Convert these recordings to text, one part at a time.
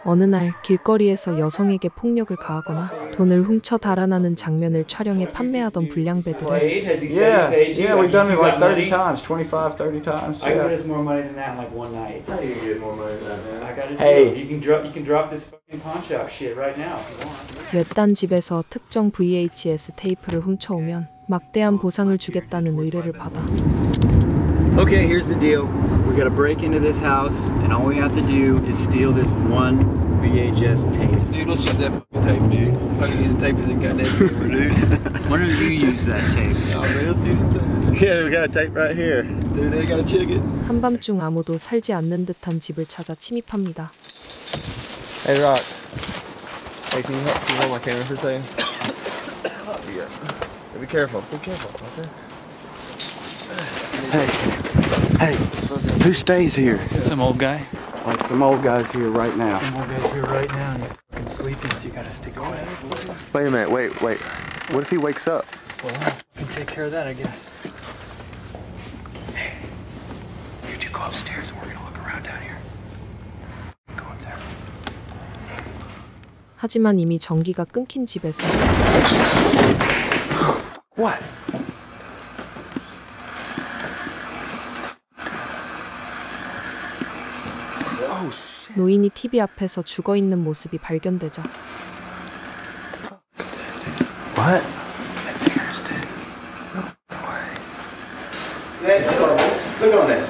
어느 날 길거리에서 여성에게 폭력을 가하거나 돈을 훔쳐 달아나는 장면을 촬영해 판매하던 불량배들은 Yeah, we've done it like 30 times, 25, 30 times. I can raise more money than that in like one night. How do you get more money than that, man? I got a deal. Hey. You can drop this fucking pawn shop shit right now if you want. 외딴 집에서 특정 VHS 테이프를 훔쳐오면 막대한 보상을 주겠다는 의뢰를 받아. Okay, here's the deal. We gotta break into this house, and all we have to do is steal this one VHS tape. Dude, let's use that fucking tape, dude. Fucking use the tape as a goddamn camera, dude. When do you use that tape? Oh, man, let's use the tape. Yeah, we got a tape right here. Dude, they gotta check it. 한밤중 아무도 살지 않는 듯한 집을 찾아 침입합니다. Hey, Rock. Hey, can you hold my camera for a second? Yeah. Hey, be careful. Be careful, okay? Hey, who stays here? Some old guy. Like some old guys here right now. Some old guy's here right now, and he's fucking sleeping, so you gotta stick away. Wait a minute, wait. What if he wakes up? Well, we can take care of that, I guess. Hey, you two go upstairs and we're gonna look around down here. Go up there. 하지만 이미 전기가 끊긴 집에서 What? 노인이 TV 앞에서 죽어있는 모습이 발견되자 What? That bear's dead. No way. Look on this.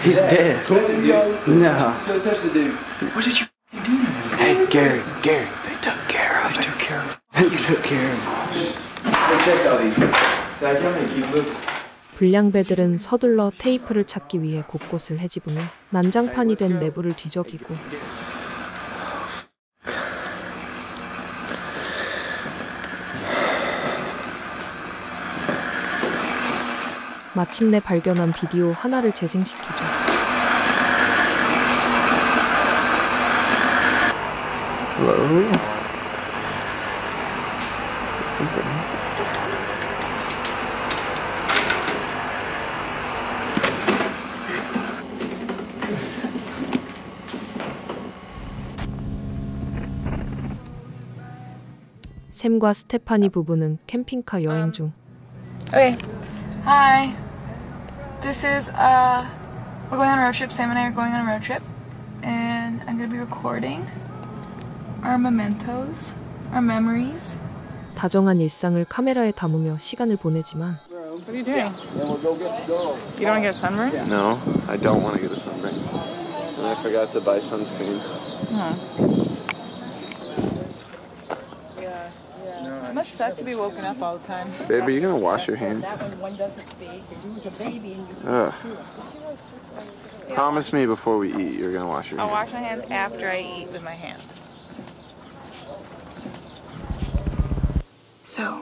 He's dead. No. Go touch the dude. What did you do? Hey, Gary, they took care of him. They took care of him. Hey, check all these. Zach, how many keep looking? 불량배들은 서둘러 테이프를 찾기 위해 곳곳을 헤집으며 난장판이 된 내부를 뒤적이고 마침내 발견한 비디오 하나를 재생시키죠. Hello? Is there something? 샘과 스테파니 부부는 캠핑카 여행 중 Okay. Hi. This is, we're going on a road trip. Sam and I are going on a road trip. And I'm going to be recording our mementos, our memories. 다정한 일상을 카메라에 담으며 시간을 보내지만 What are you doing? You don't want to get a sunburn? No, I don't want to get a sunburn. And I forgot to buy sunscreen. It must suck to be woken up all the time. Babe, are you going to wash your hands? Ugh. Promise me before we eat you're going to wash your I'll hands. wash my hands after I eat with my hands. So,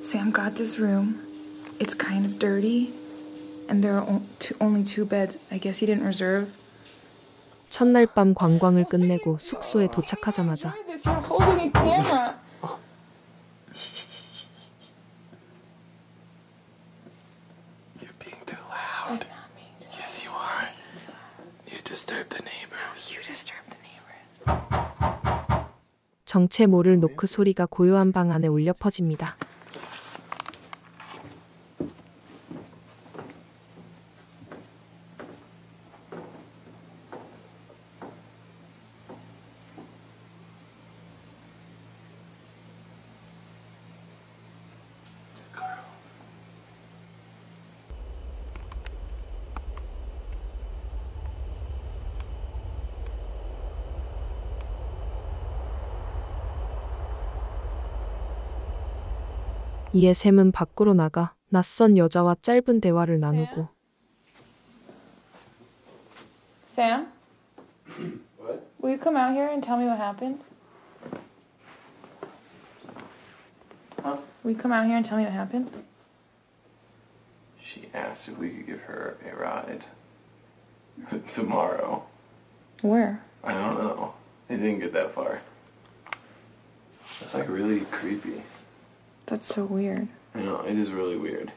Sam got this room. It's kind of dirty. And there are only two beds. I guess he didn't reserve. 첫날 밤 관광을 끝내고 숙소에 도착하자마자 You're holding a camera. You're being too loud. Yes, you are. You disturb the neighbors. You disturb the neighbors. 정체 모를 노크 소리가 고요한 방 안에 울려 퍼집니다. 이에 샘은 밖으로 나가 낯선 여자와 짧은 대화를 나누고 Sam? What? Will you come out here and tell me what happened? Huh? Will you come out here and tell me what happened? She asked if we could give her a ride tomorrow. Where? I don't know. It didn't get that far. It's like really creepy. That's so weird. I know, it is really weird.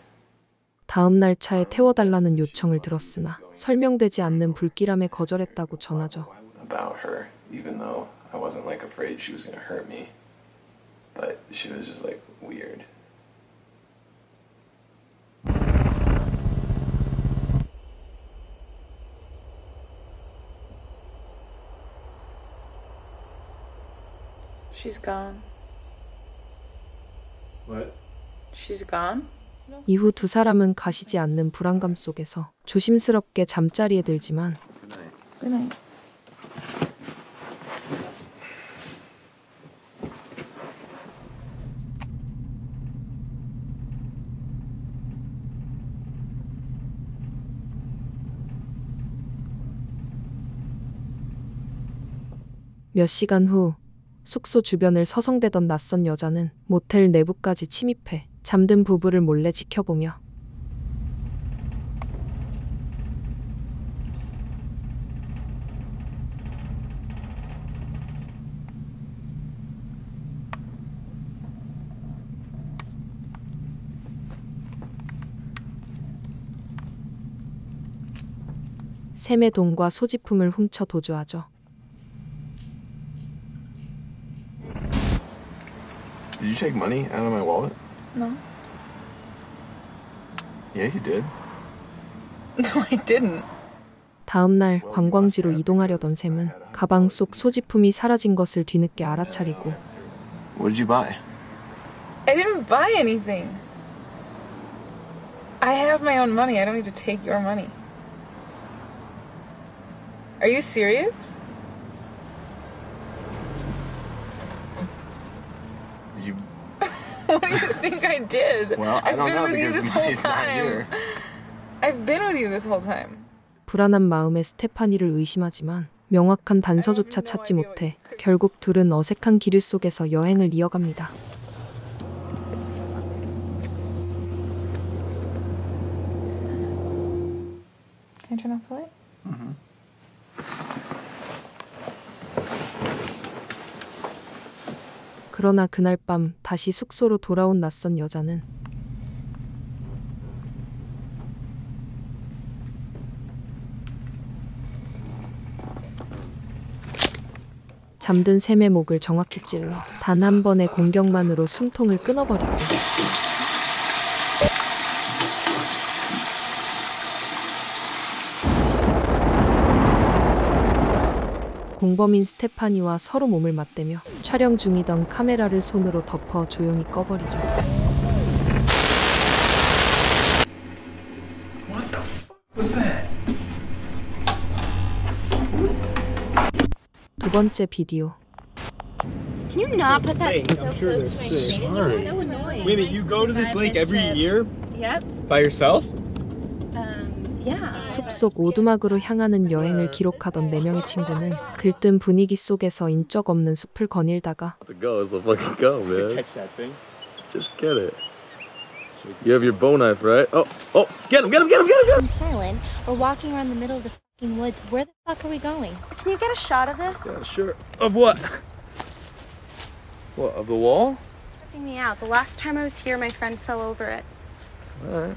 다음 날 차에 태워달라는 요청을 들었으나 설명되지 않는 불길함에 거절했다고 전하죠. about her, even though I wasn't like afraid she was gonna hurt me. But she was just like weird. She's gone. What? She's gone? 이후 두 사람은 가시지 않는 불안감 속에서 조심스럽게 잠자리에 들지만 Good night. 몇 시간 후 숙소 주변을 서성대던 낯선 여자는 모텔 내부까지 침입해 잠든 부부를 몰래 지켜보며 샘의 돈과 소지품을 훔쳐 도주하죠. Did you take money out of my wallet? No. Yeah, you did. No, I didn't. 다음 날 관광지로 이동하려던 샘은 가방 속 소지품이 사라진 것을 뒤늦게 알아차리고 What did you buy? I didn't buy anything. I have my own money. I don't need to take your money. Are you serious? You. What do you think I did? Well, I I've don't been know with you because this whole money's not time. here. I've been with you this whole time. 불안한 마음에 스테파니를 의심하지만 명확한 단서조차 찾지 못해 결국 둘은 어색한 기류 속에서 여행을 이어갑니다. Can I turn off the light? 그러나 그날 밤 다시 숙소로 돌아온 낯선 여자는 잠든 샘의 목을 정확히 찔러 단 한 번의 공격만으로 숨통을 끊어버리고 공범인 스테파니와 서로 몸을 맞대며 촬영 중이던 카메라를 손으로 덮어 조용히 꺼버리죠. 두 번째 비디오. Can you not put that so close to my face? It's so annoying. Wait a minute, you go to this lake every year Yep. by yourself? Yeah. 숲속 오두막으로 향하는 여행을 기록하던 4명의 친구는 들뜬 분위기 속에서 인적 없는 숲을 거닐다가 To go, so fucking go, man. Catch that thing. Just get it. You have your bow knife, right? Oh, get him, get him, get him, get him, get him! I'm silent. We're walking around the middle of the fucking woods. Where the fuck are we going? Can you get a shot of this? Yeah, sure. Of what? What, of the wall? Checking me out. The last time I was here, my friend fell over it. Alright.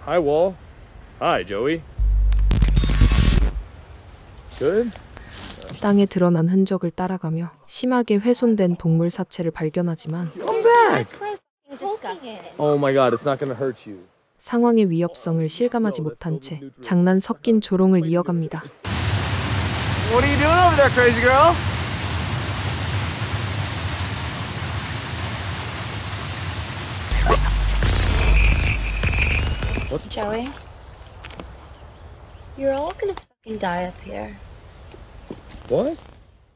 Hi, wall. Hi, Joey. Good? 땅에 드러난 흔적을 따라가며 심하게 훼손된 동물 사체를 발견하지만 That's gross. Disgusting. Oh my god, it's not gonna hurt you. 상황의 위협성을 실감하지 못한 채 장난 섞인 조롱을 이어갑니다. What are you doing over there, crazy girl? Joey, you're all gonna fucking die up here. What?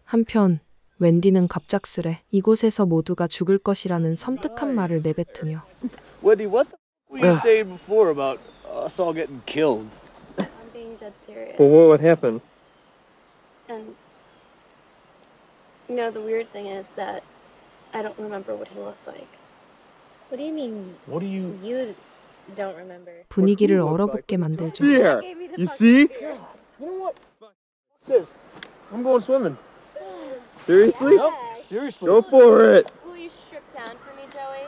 한편 웬디는 갑작스레 이곳에서 모두가 죽을 것이라는 섬뜩한 말을 내뱉으며 Wendy, what the fuck were you saying before about us all getting killed? I'm being dead serious. what happened? And you know, the weird thing is that I don't remember what he looked like. What do you mean? What do you... You don't remember? 분위기를 얼어붙게 만들죠. Here, Gave me the you fucking see? fear. You know what? What's this? I'm going swimming. Seriously? Yeah. Seriously. Go for it! Will you strip down for me, Joey?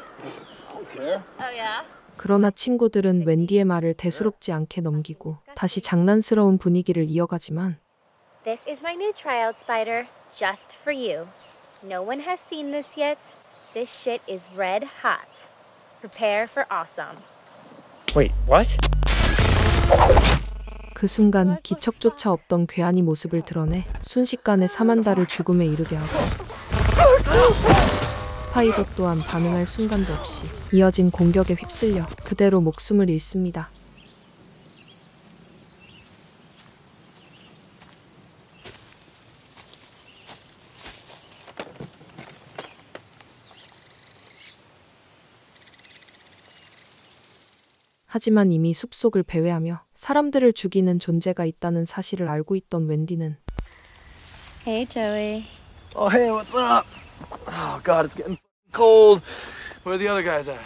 I don't care. Oh yeah. 그러나 친구들은 wendy의 말을 대수롭지 않게 넘기고 다시 장난스러운 분위기를 이어가지만 This is my new tryout spider, just for you. No one has seen this yet. This shit is red hot. Prepare for awesome. Wait, what? 그 순간 기척조차 없던 괴한이 모습을 드러내 순식간에 사만다를 죽음에 이르게 하고 스파이더 또한 반응할 순간도 없이 이어진 공격에 휩쓸려 그대로 목숨을 잃습니다. 하지만 이미 숲속을 배회하며 사람들을 죽이는 존재가 있다는 사실을 알고 있던 웬디는 Hey, Joey. Oh, hey, what's up? Oh, God, it's getting cold. Where are the other guys at?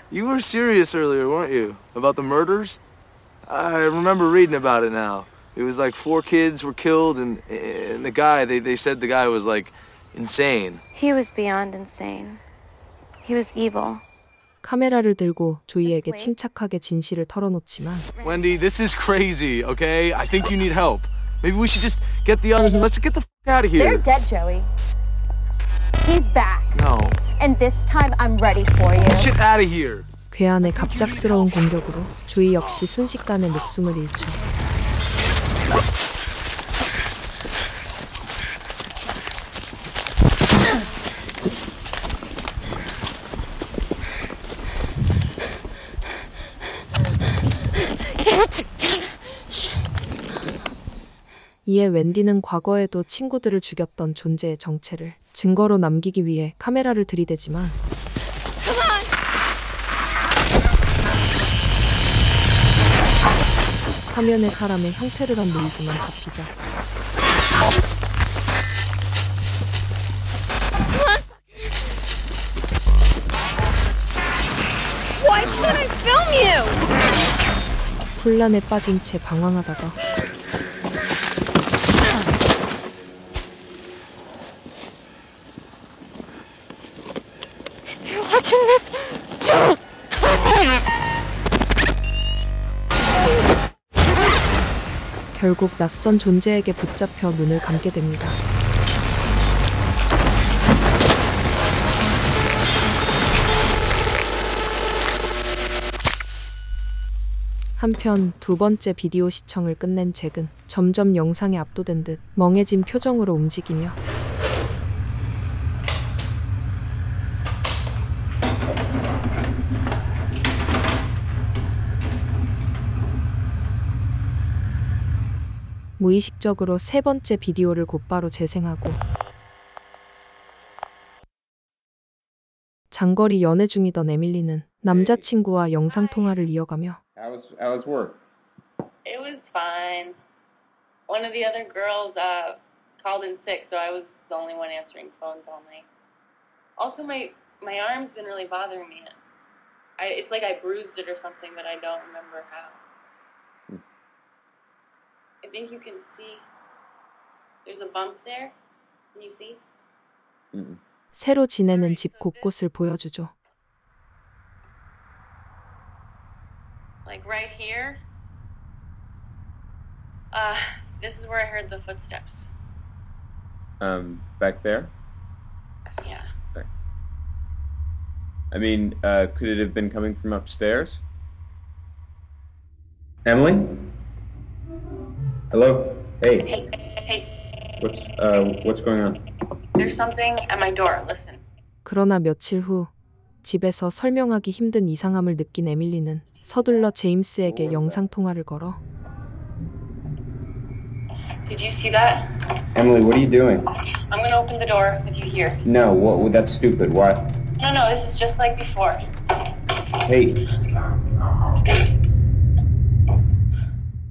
You were serious earlier, weren't you? About the murders? I remember reading about it now. It was like 4 kids were killed, and the guy, they said the guy was, like, insane. He was beyond insane. He was evil. 카메라를 들고 조이에게 침착하게 진실을 털어놓지만 Wendy, this is crazy, okay? I think you need help. Maybe we should just get the others and let's get the f*** out of here. They're dead, Joey. He's back. No. And this time I'm ready for you. Get out of here. 괴한의 갑작스러운 공격으로 조이 역시 순식간에 목숨을 잃죠. 이에 웬디는 과거에도 친구들을 죽였던 존재의 정체를 증거로 남기기 위해 카메라를 들이대지만 화면에 사람의 형태를 한 보이지만 잡히자 Why should I film you? 혼란에 빠진 채 방황하다가 Watching this. 결국 낯선 존재에게 붙잡혀 눈을 감게 됩니다. 한편 2번째 비디오 시청을 끝낸 잭은 점점 영상에 압도된 듯 멍해진 표정으로 움직이며 무의식적으로 3번째 비디오를 곧바로 재생하고 장거리 연애 중이던 에밀리는 남자친구와 영상통화를 이어가며 How was work? It was fine. One of the other girls called in sick, so I was the only one answering phones all night. Also, my arm's been really bothering me. It's like I bruised it or something, but I don't remember how. I think you can see. There's a bump there. Can you see? 새로 지내는 집 곳곳을 보여주죠. Like right here. This is where I heard the footsteps. Back there? Yeah. I mean, could it have been coming from upstairs? Emily? Hello? Hey. Hey. What's going on? There's something at my door. Listen. 그러나 며칠 후 집에서 설명하기 힘든 이상함을 느낀 에밀리는 서둘러 제임스에게 영상통화를 걸어 Did you see that? Emily, what are you doing? I'm gonna open the door with you here. No, that's stupid. Why? No, this is just like before. Hey.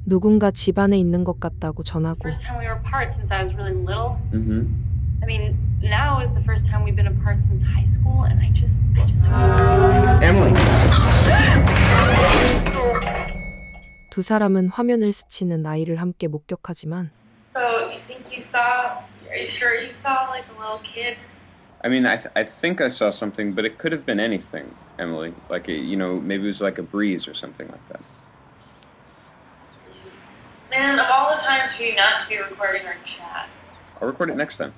누군가 집 안에 있는 것 같다고 전하고 First time we were apart since I was really little. Mm-hmm. I mean, now is the first time we've been apart since high school, and I just. Emily. 두 사람은 화면을 스치는 아이를 함께 목격하지만 So you think you saw? Are you sure you saw like a little kid? I mean, I think I saw something, but it could have been anything, Emily. Like, maybe it was like a breeze or something like that. Man, of all the times for you not to be recording our chat. I'll record it next time.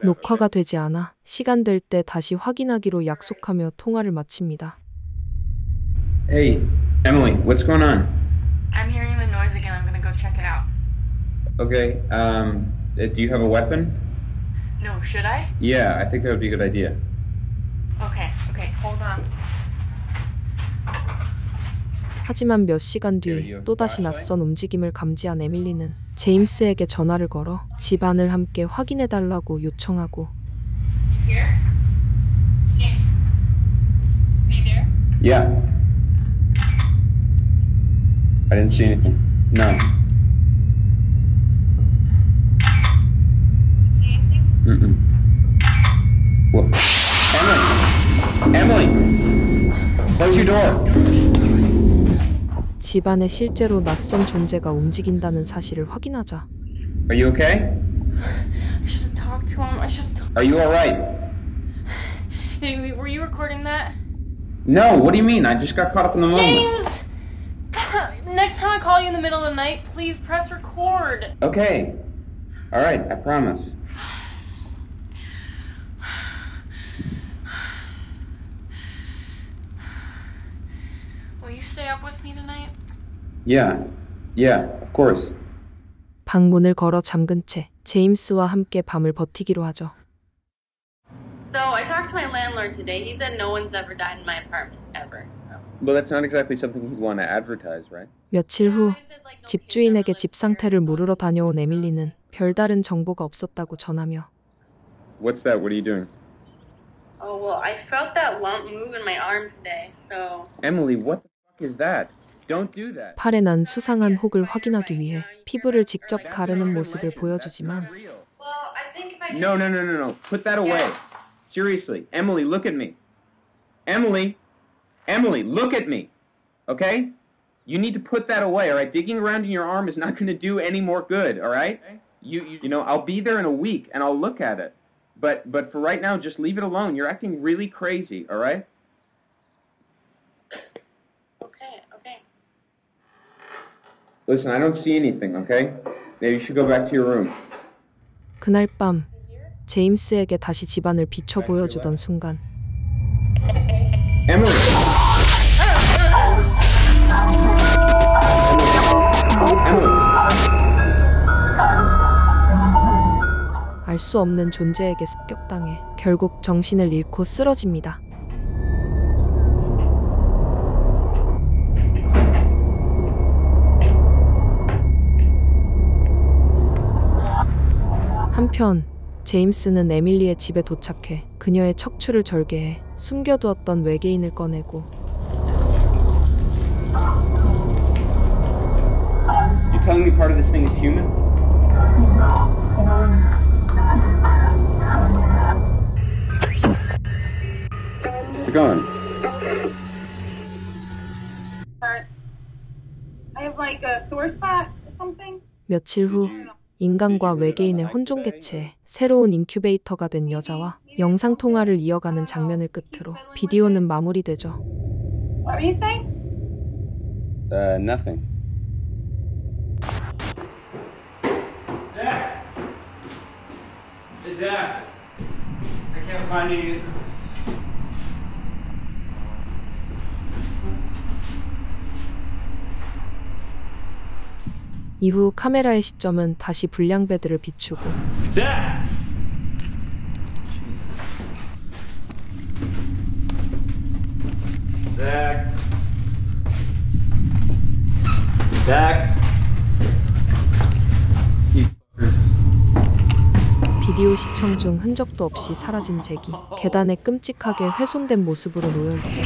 녹화가 되지 않아 시간 될 때 다시 확인하기로 약속하며 통화를 마칩니다. Hey, Emily, what's going on? I'm hearing the noise again. I'm gonna go check it out. Okay, do you have a weapon? No, should I? Yeah, I think that would be a good idea. Okay, hold on. 하지만 몇 시간 뒤 또다시 낯선 움직임을 감지한 에밀리는 제임스에게 전화를 걸어 집안을 함께 확인해달라고 요청하고 Here? James. Are you there? Yeah. I didn't see anything. No. See anything? Mm-mm. What? Emily! Close your door! 집안에 실제로 낯선 존재가 움직인다는 사실을 확인하자 Are you okay? I should talk to him. Are you alright? Hey, were you recording that? No, what do you mean? I just got caught up in the moment. James! Next time I call you in the middle of the night, please press record. Okay. Alright, I promise. Will you stay up with me tonight? Yeah, of course. 방문을 걸어 잠근 채 제임스와 함께 밤을 버티기로 하죠. So I talked to my landlord today. He said no one's ever died in my apartment, ever. So. Well, that's not exactly something you'd want to advertise, right? 며칠 후 집주인에게 집 상태를 물으러 다녀온 에밀리는 별다른 정보가 없었다고 전하며 What's that? What are you doing? Oh, well, I felt that lump move in my arm today, so... Emily, what the fuck is that? Don't do that. 팔에 난 수상한 혹을 확인하기 위해 피부를 직접 가르는 모습을 보여주지만 Well, I think if I... No. Put that away. Seriously. Emily, look at me. Emily, look at me. Okay? You need to put that away, all right? Digging around in your arm is not going to do any more good, all right? You know, I'll be there in a week and I'll look at it. But for right now, just leave it alone. You're acting really crazy, all right? Okay. Listen, I don't see anything, okay? Maybe you should go back to your room. 그날 밤 제임스에게 다시 집안을 비춰 보여주던 순간 Emily! 알 수 없는 존재에게 습격당해 결국 정신을 잃고 쓰러집니다. 한편 제임스는 에밀리의 집에 도착해 그녀의 척추를 절개해 숨겨두었던 외계인을 꺼내고 You telling me part of this thing is human? You're gone. I have like a sore spot or something. 며칠 후 인간과 외계인의 혼종 개체에 새로운 인큐베이터가 된 여자와 영상통화를 이어가는 장면을 끝으로 비디오는 마무리되죠. What were you saying? Nothing. Zach! Hey, Zach! I can't find you. 이후 카메라의 시점은 다시 불량배들을 비추고 Zach! Zach! You fuckers. 비디오 시청 중 흔적도 없이 사라진 잭이 계단에 끔찍하게 훼손된 모습으로 놓여있죠.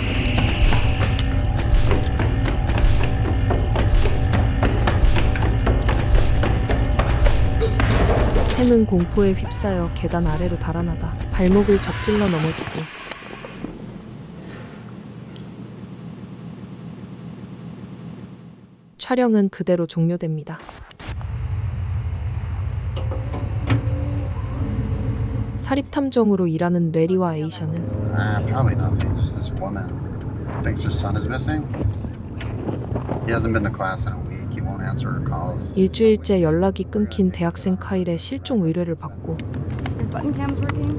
샘은 공포에 휩싸여 계단 아래로 달아나다 발목을 적질러 넘어지고 촬영은 그대로 종료됩니다. 사립탐정으로 일하는 레리와 에이션은 Probably nothing. Just this woman thinks her son is missing. He hasn't been to class in a week. He won't answer her calls. 일주일째 연락이 끊긴 대학생 카일의 실종 의뢰를 받고 Your button cam's working?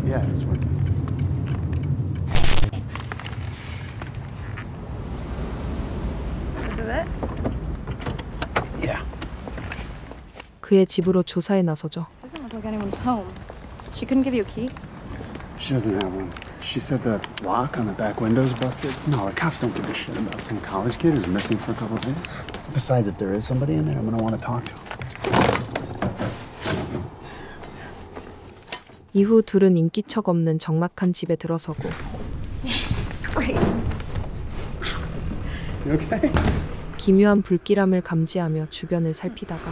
Yeah, it's working. Is it? Yeah. 그의 집으로 조사에 나서죠. Doesn't look like anyone's home. She couldn't give you a key? She doesn't have one. She said the lock on the back window's busted. No, the cops don't give a shit about some college kid who's missing for a couple of days. Besides, if there is somebody in there, I'm gonna want to talk to him. 이후 둘은 인기척 없는 적막한 집에 들어서고 Great. You okay? 기묘한 불길함을 감지하며 주변을 살피다가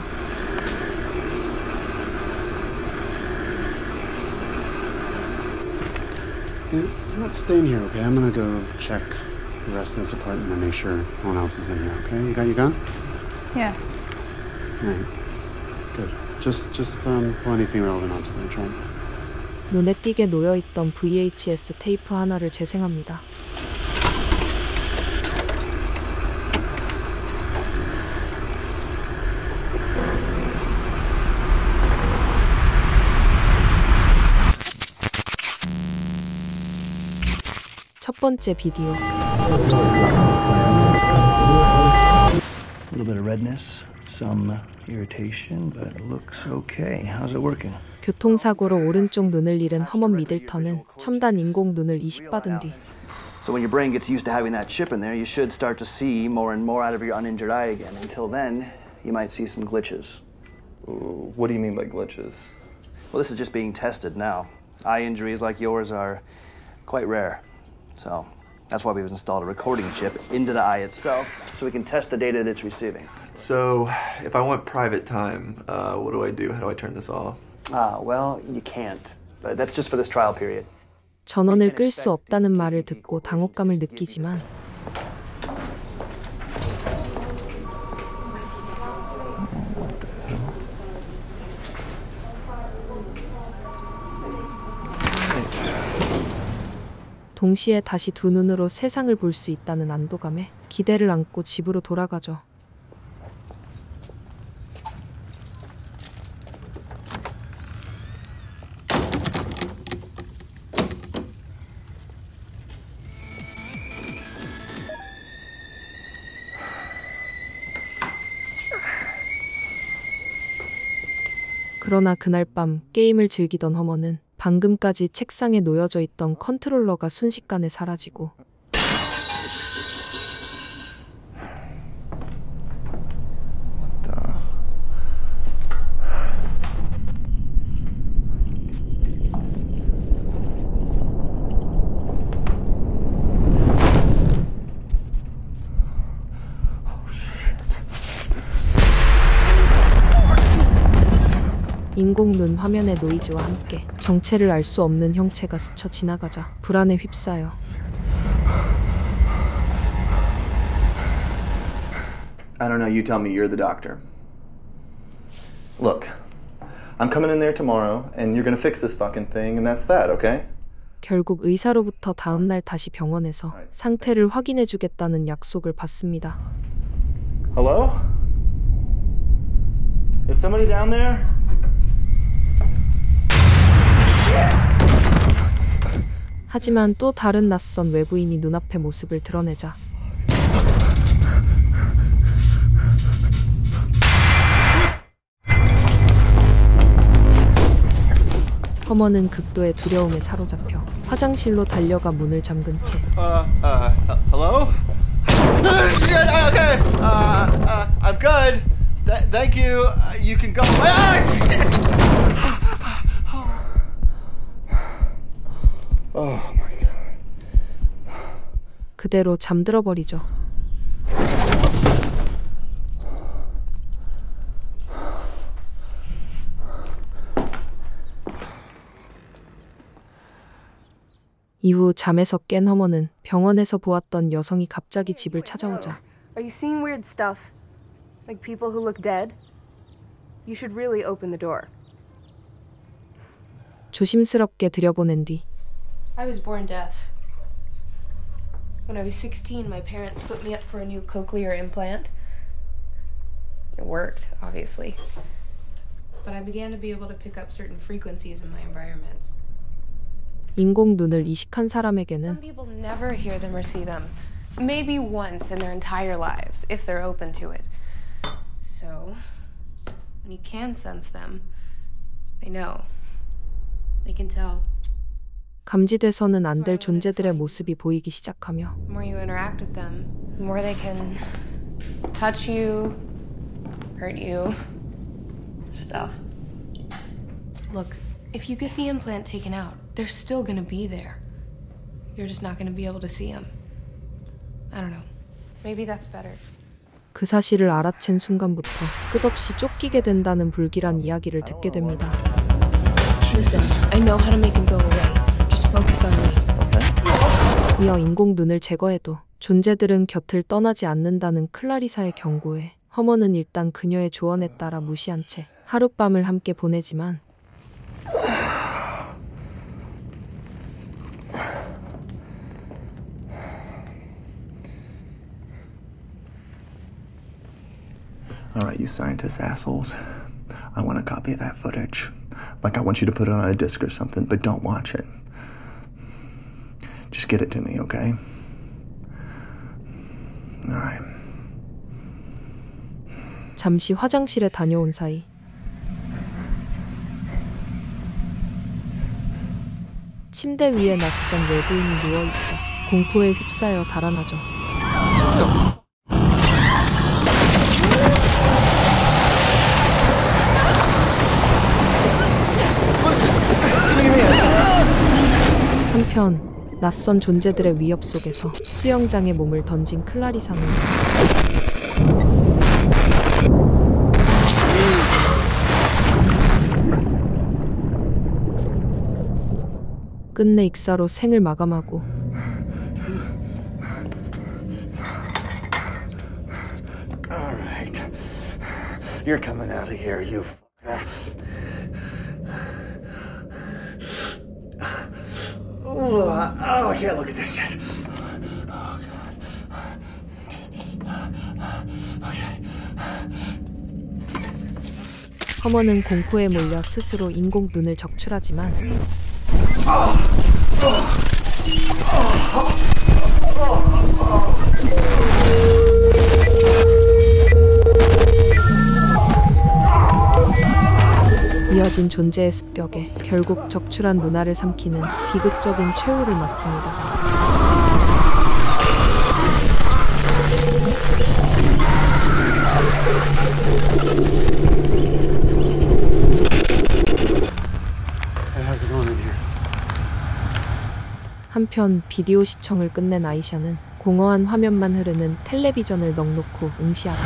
Yeah, I'm not staying here, okay? I'm gonna go check the rest of this apartment and make sure no one else is in here, okay? You got your gun? Yeah. All right. Good. Just pull anything relevant onto the trunk. 눈에 띄게 놓여있던 VHS 테이프 하나를 재생합니다. 첫 번째 비디오. A little bit of redness, some irritation, but it looks okay. How's it working? 교통사고로 오른쪽 눈을 잃은 허먼 미들턴은 첨단 인공 눈을 이식받은 뒤 So when your brain gets used to having that chip in there, you should start to see more and more out of your uninjured eye again. Until then, you might see some glitches. What do you mean by glitches? Well, this is just being tested now. Eye injuries like yours are quite rare. So that's why we've installed a recording chip into the eye itself so we can test the data that it's receiving. So, if I want private time, what do I do? How do I turn this off? Well, you can't. But that's just for this trial period. 전원을 끌 수 없다는 말을 듣고 당혹감을 느끼지만 동시에 다시 두 눈으로 세상을 볼 수 있다는 안도감에 기대를 안고 집으로 돌아가죠. 그러나 그날 밤 게임을 즐기던 허먼은 방금까지 책상에 놓여져 있던 컨트롤러가 순식간에 사라지고 인공눈 화면의 노이즈와 함께 정체를 알 수 없는 형체가 스쳐 지나가자 불안에 휩싸여 I don't know, you tell me, you're the doctor. Look, I'm coming in there tomorrow and you're gonna fix this fucking thing and that's that, okay? 결국 의사로부터 다음 날 다시 병원에서 상태를 확인해 주겠다는 약속을 받습니다. Hello? Is somebody down there? 하지만 또 다른 낯선 외부인이 눈앞의 모습을 드러내자 허먼은 극도의 두려움에 사로잡혀 화장실로 달려가 문을 잠근 채 Hello? Shit, okay. I'm good. Thank you. You can go. Oh my god. 그대로 잠들어 버리죠. 이후 잠에서 깬 허먼은 병원에서 보았던 여성이 갑자기 집을 찾아오자 Are you seeing weird stuff? Like people who look dead? You should really open the door. 조심스럽게 들여보낸 뒤 I was born deaf. When I was 16, my parents put me up for a new cochlear implant. It worked, obviously. But I began to be able to pick up certain frequencies in my environments. 인공 눈을 이식한 사람에게는 Some people never hear them or see them. Maybe once in their entire lives, if they're open to it. So, when you can sense them, they know. They can tell. 감지돼서는 안 될 존재들의 모습이 보이기 시작하며 The more you interact with them, the more they can touch you, hurt you, stuff. Look, if you get the implant taken out, they're still gonna be there. You're just not gonna be able to see them. I don't know. Maybe that's better. 그 사실을 알아챈 순간부터 끝없이 쫓기게 된다는 불길한 이야기를 듣게 됩니다. Listen, I know how to make him go away. Just focus on me. 이어 인공 눈을 제거해도 존재들은 곁을 떠나지 않는다는 클라리사의 경고에 허머는 일단 그녀의 조언에 따라 무시한 채 하룻밤을 함께 보내지만 All right, you scientist assholes. I want a copy of that footage. Like, I want you to put it on a disc or something, but don't watch it. Just get it to me, okay? All right. 잠시 화장실에 다녀온 사이 침대 위에 낯선 외부인이 누워있자 공포에 휩싸여 달아나죠. 한편 낯선 존재들의 위협 속에서 수영장에 몸을 던진 클라리사는 끝내 익사로 생을 마감하고 All right. You're coming out of here, you fucker. Oh, I can't look at this shit. Oh, God. Okay. 허머는 공포에 몰려 스스로 인공 눈을 적출하지만 이어진 존재의 습격에 결국 적출한 누나를 삼키는 비극적인 최후를 맞습니다. How's it going in here? 한편 비디오 시청을 끝낸 아이샤는 공허한 화면만 흐르는 텔레비전을 넉놓고 응시하다.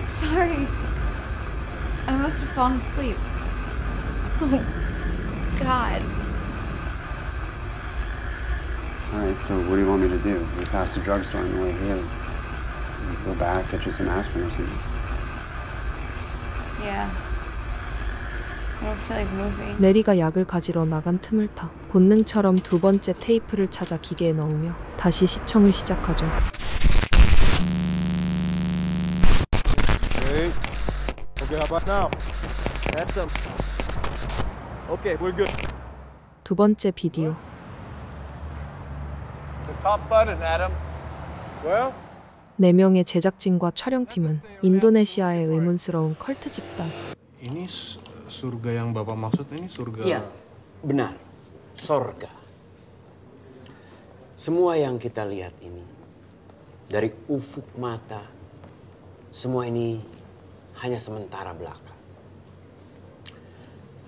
Sorry. I must have fallen asleep. Oh, God. Alright, so what do you want me to do? We passed the drugstore on the way here. Go back, get you some aspirin or something. Yeah. I don't feel like moving. 내리가 약을 가지러 나간 틈을 타 본능처럼 두 번째 테이프를 찾아 기계에 넣으며 다시 시청을 시작하죠. Okay, how about now? That's them. Okay, we're good. 두 번째 비디오. The top button, Adam. Well? 4명의 제작진과 촬영팀은 인도네시아의 의문스러운 컬트 집단 Ini surga yang Bapak maksud ini surga? Iya, benar. Sorga. Semua yang kita lihat ini, dari ufuk mata, semua ini hanya sementara belaka.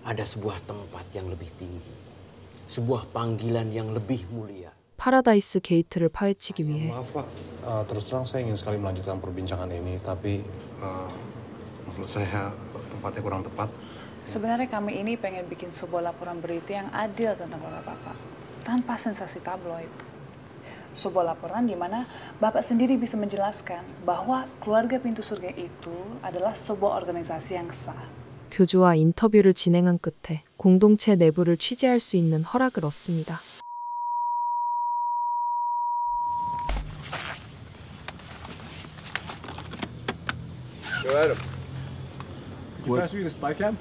Ada sebuah tempat yang lebih tinggi, sebuah panggilan yang lebih mulia. 파라다이스 게이트를 파헤치기 위해 Maaf Pak, terus terang saya ingin sekali melanjutkan perbincangan ini, tapi menurut saya tempatnya kurang tepat. Sebenarnya kami ini pengen bikin sebuah laporan berita yang adil tentang Bapak, tanpa sensasi tabloid. Sebuah laporan di mana Bapak sendiri bisa menjelaskan bahwa keluarga pintu surga itu adalah sebuah organisasi yang sah. 교주와 인터뷰를 진행한 끝에 공동체 내부를 취재할 수 있는 허락을 얻습니다. Can I pass you the spy cam?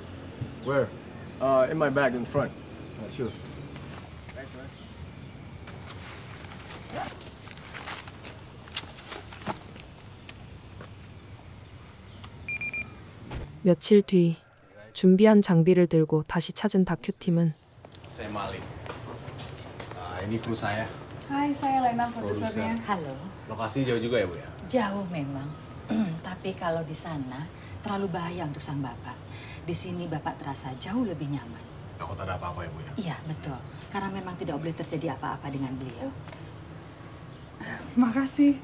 Where? In my bag in the front. Sure. Thanks, man. 며칠 뒤 준비한 장비를 들고 다시 찾은 다큐팀은 Saya Malik. Ini kru saya. Hai, saya Lena produsernya. Halo. Lokasi jauh juga ya, Bu ya? Jauh memang. Tapi kalau di sana terlalu bahaya untuk sang bapak. Di sini bapak terasa jauh lebih nyaman. Takut ada apa-apa ya, Bu ya? Iya, betul. Karena memang tidak boleh terjadi apa-apa dengan beliau. Makasih.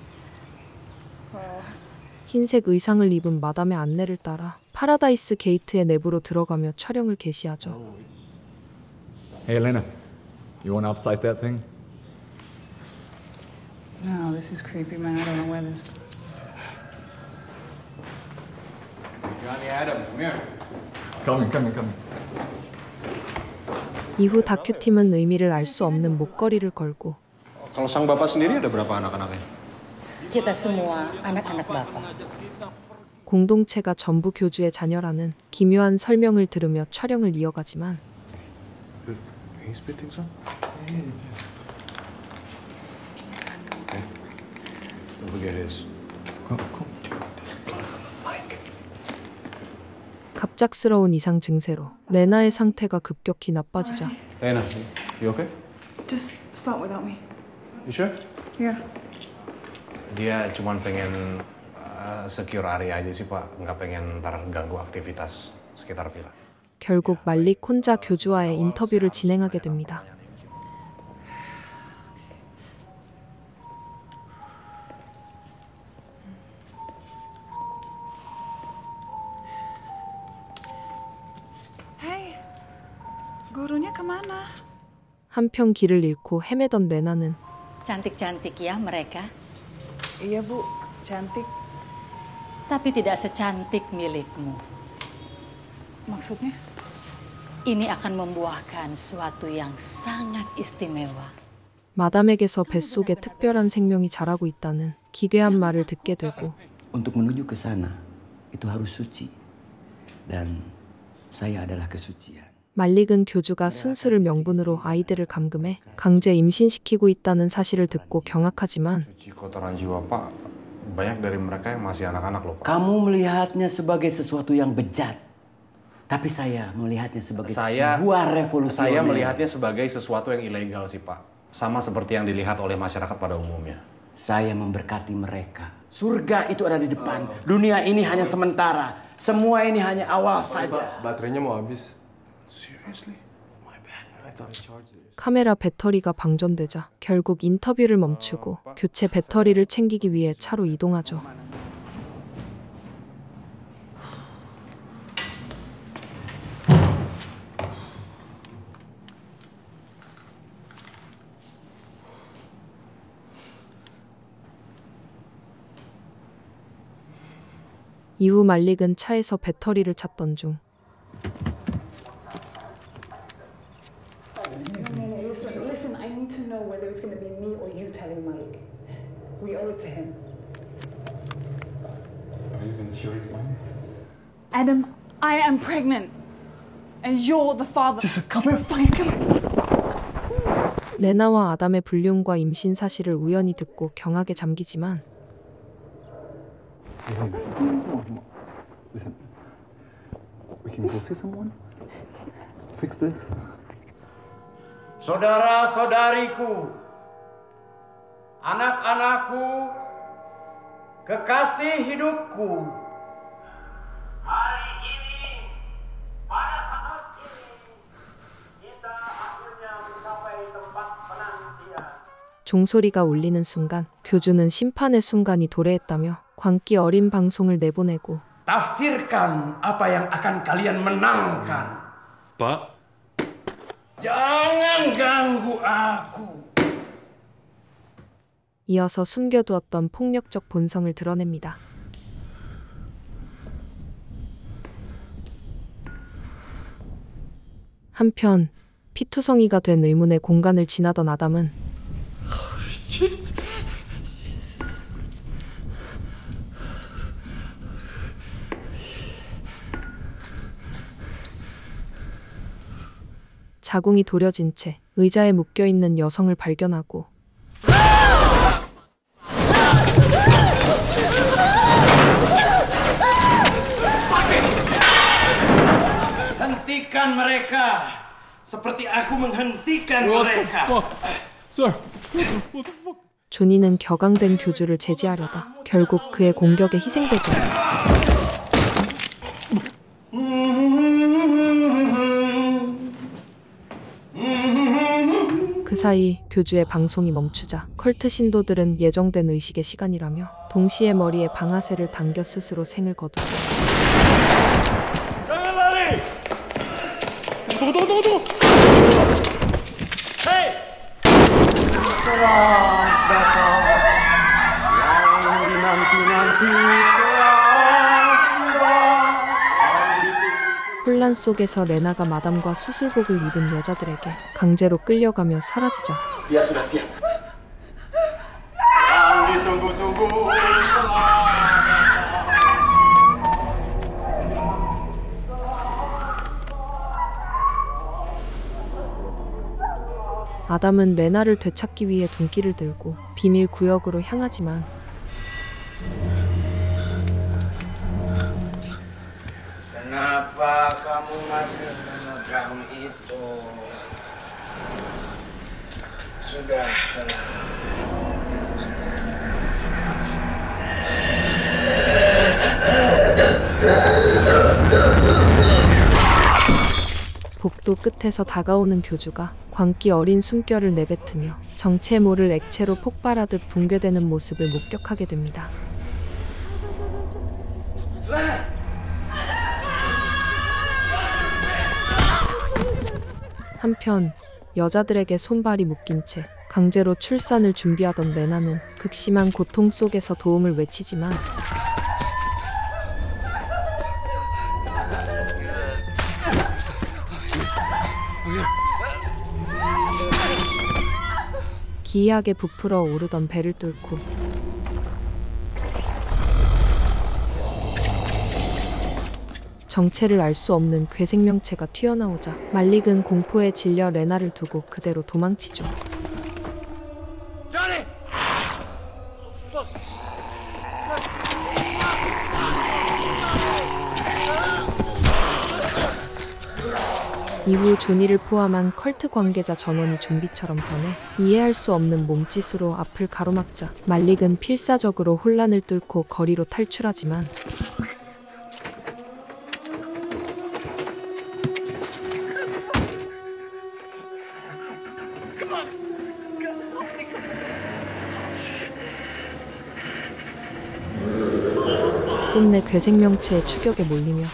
흰색 의상을 입은 마담의 안내를 따라 파라다이스 게이트의 내부로 들어가며 촬영을 개시하죠. Hey, Elena, you want to upsize that thing? No, this is creepy, man. I don't know where this. Johnny Adam, come here. Coming. 이후 다큐팀은 의미를 알 수 없는 목걸이를 걸고 Kalau sang bapak sendiri ada berapa anak-anaknya? Kita semua anak-anak bapak. 공동체가 전부 교주의 자녀라는 기묘한 설명을 들으며 촬영을 이어가지만 He's spitting some? Okay. Don't forget his. 갑작스러운 이상 증세로 레나의 상태가 급격히 나빠지자 Lena, you okay? Just stop without me. You sure? Yeah. Dia cuma pengen secure area aja sih, Pak. Nggak pengen ntar ganggu aktivitas sekitar villa. 결국 말릭 혼자 교주와의 인터뷰를 진행하게 됩니다. Hey, gurunya kemana? 한편 길을 잃고 헤매던 레나는 Cantik-cantik ya mereka. Iya, Bu. Cantik. Tapi tidak secantik milikmu. Maksudnya? Ini akan membuahkan suatu yang sangat istimewa. 마담에게서 뱃속에 특별한 생명이 자라고 있다는 기괴한 말을 듣게 되고 Untuk menuju ke sana, itu harus suci. Dan saya adalah kesucian. 말릭은 교주가 순수를 명분으로 아이들을 감금해 강제 임신시키고 있다는 사실을 듣고 경악하지만 Suci kotoran jiwa, Pak. Banyak dari mereka yang masih anak-anak loh, Pak. Kamu melihatnya sebagai sesuatu yang bejat. Tapi saya melihatnya sebagai sebuah revolusi. Saya melihatnya sebagai sesuatu yang ilegal sih, Pak. Sama seperti yang dilihat oleh masyarakat pada umumnya. Saya memberkati mereka. Surga itu ada di depan. Dunia ini hanya sementara. Semua ini hanya awal saja. Baterainya mau habis. Seriously? My bad. I thought I charged it. 카메라 배터리가 방전되자 결국 인터뷰를 멈추고 교체 배터리를 챙기기 위해 차로 이동하죠. 이후 말릭은 차에서 배터리를 찾던 중 Listen, I need to know whether it's going to be me or you telling Mike. We owe it to him. Are you even sure it's mine? Adam, I am pregnant. And you're the father. Just cover your fucking camera. 레나와 아담의 불륜과 임신 사실을 우연히 듣고 경악에 잠기지만 Come on. Listen. We can go see someone. Fix this. Saudara-saudariku, anak-anakku, kekasih hidupku. Hari ini, pada saat ini, kita akhirnya mencapai tempat penantian. 종소리가 울리는 순간 교주는 심판의 순간이 도래했다며 광기 어린 방송을 내보내고 Tafsirkan apa yang akan kalian menangkan. Pak. Jangan ganggu aku. 이어서 숨겨두었던 폭력적 본성을 드러냅니다. 한편 피투성이가 된 의문의 공간을 지나던 아담은 자궁이 도려진 채 의자에 묶여있는 여성을 발견하고 Hentikan mereka seperti aku menghentikan mereka. Sir, what the fuck? 조니는 격앙된 교주를 제지하려다 결국 그의 공격에 희생되죠. 그 사이 교주의 방송이 멈추자 컬트 신도들은 예정된 의식의 시간이라며 동시에 머리에 방아쇠를 당겨 스스로 생을 거두고 Jangan lari! Tunggu. Hei! 혼란 속에서 레나가 마담과 수술복을 입은 여자들에게 강제로 끌려가며 사라지자 Dia sudah siap. Yang ditunggu-tunggu 아담은 레나를 되찾기 위해 둔기를 들고 비밀 구역으로 향하지만 Kenapa kamu masih memegang itu? Sudah. 복도 끝에서 다가오는 교주가 광기 어린 숨결을 내뱉으며 정체 모를 액체로 폭발하듯 붕괴되는 모습을 목격하게 됩니다. 한편 여자들에게 손발이 묶인 채 강제로 출산을 준비하던 레나는 극심한 고통 속에서 도움을 외치지만 기이하게 부풀어 오르던 배를 뚫고 정체를 알 수 없는 괴생명체가 튀어나오자 말릭은 공포에 질려 레나를 두고 그대로 도망치죠. Johnny! 이후 조니를 포함한 컬트 관계자 전원이 좀비처럼 변해 이해할 수 없는 몸짓으로 앞을 가로막자 말릭은 필사적으로 혼란을 뚫고 거리로 탈출하지만 끝내 괴생명체의 추격에 몰리며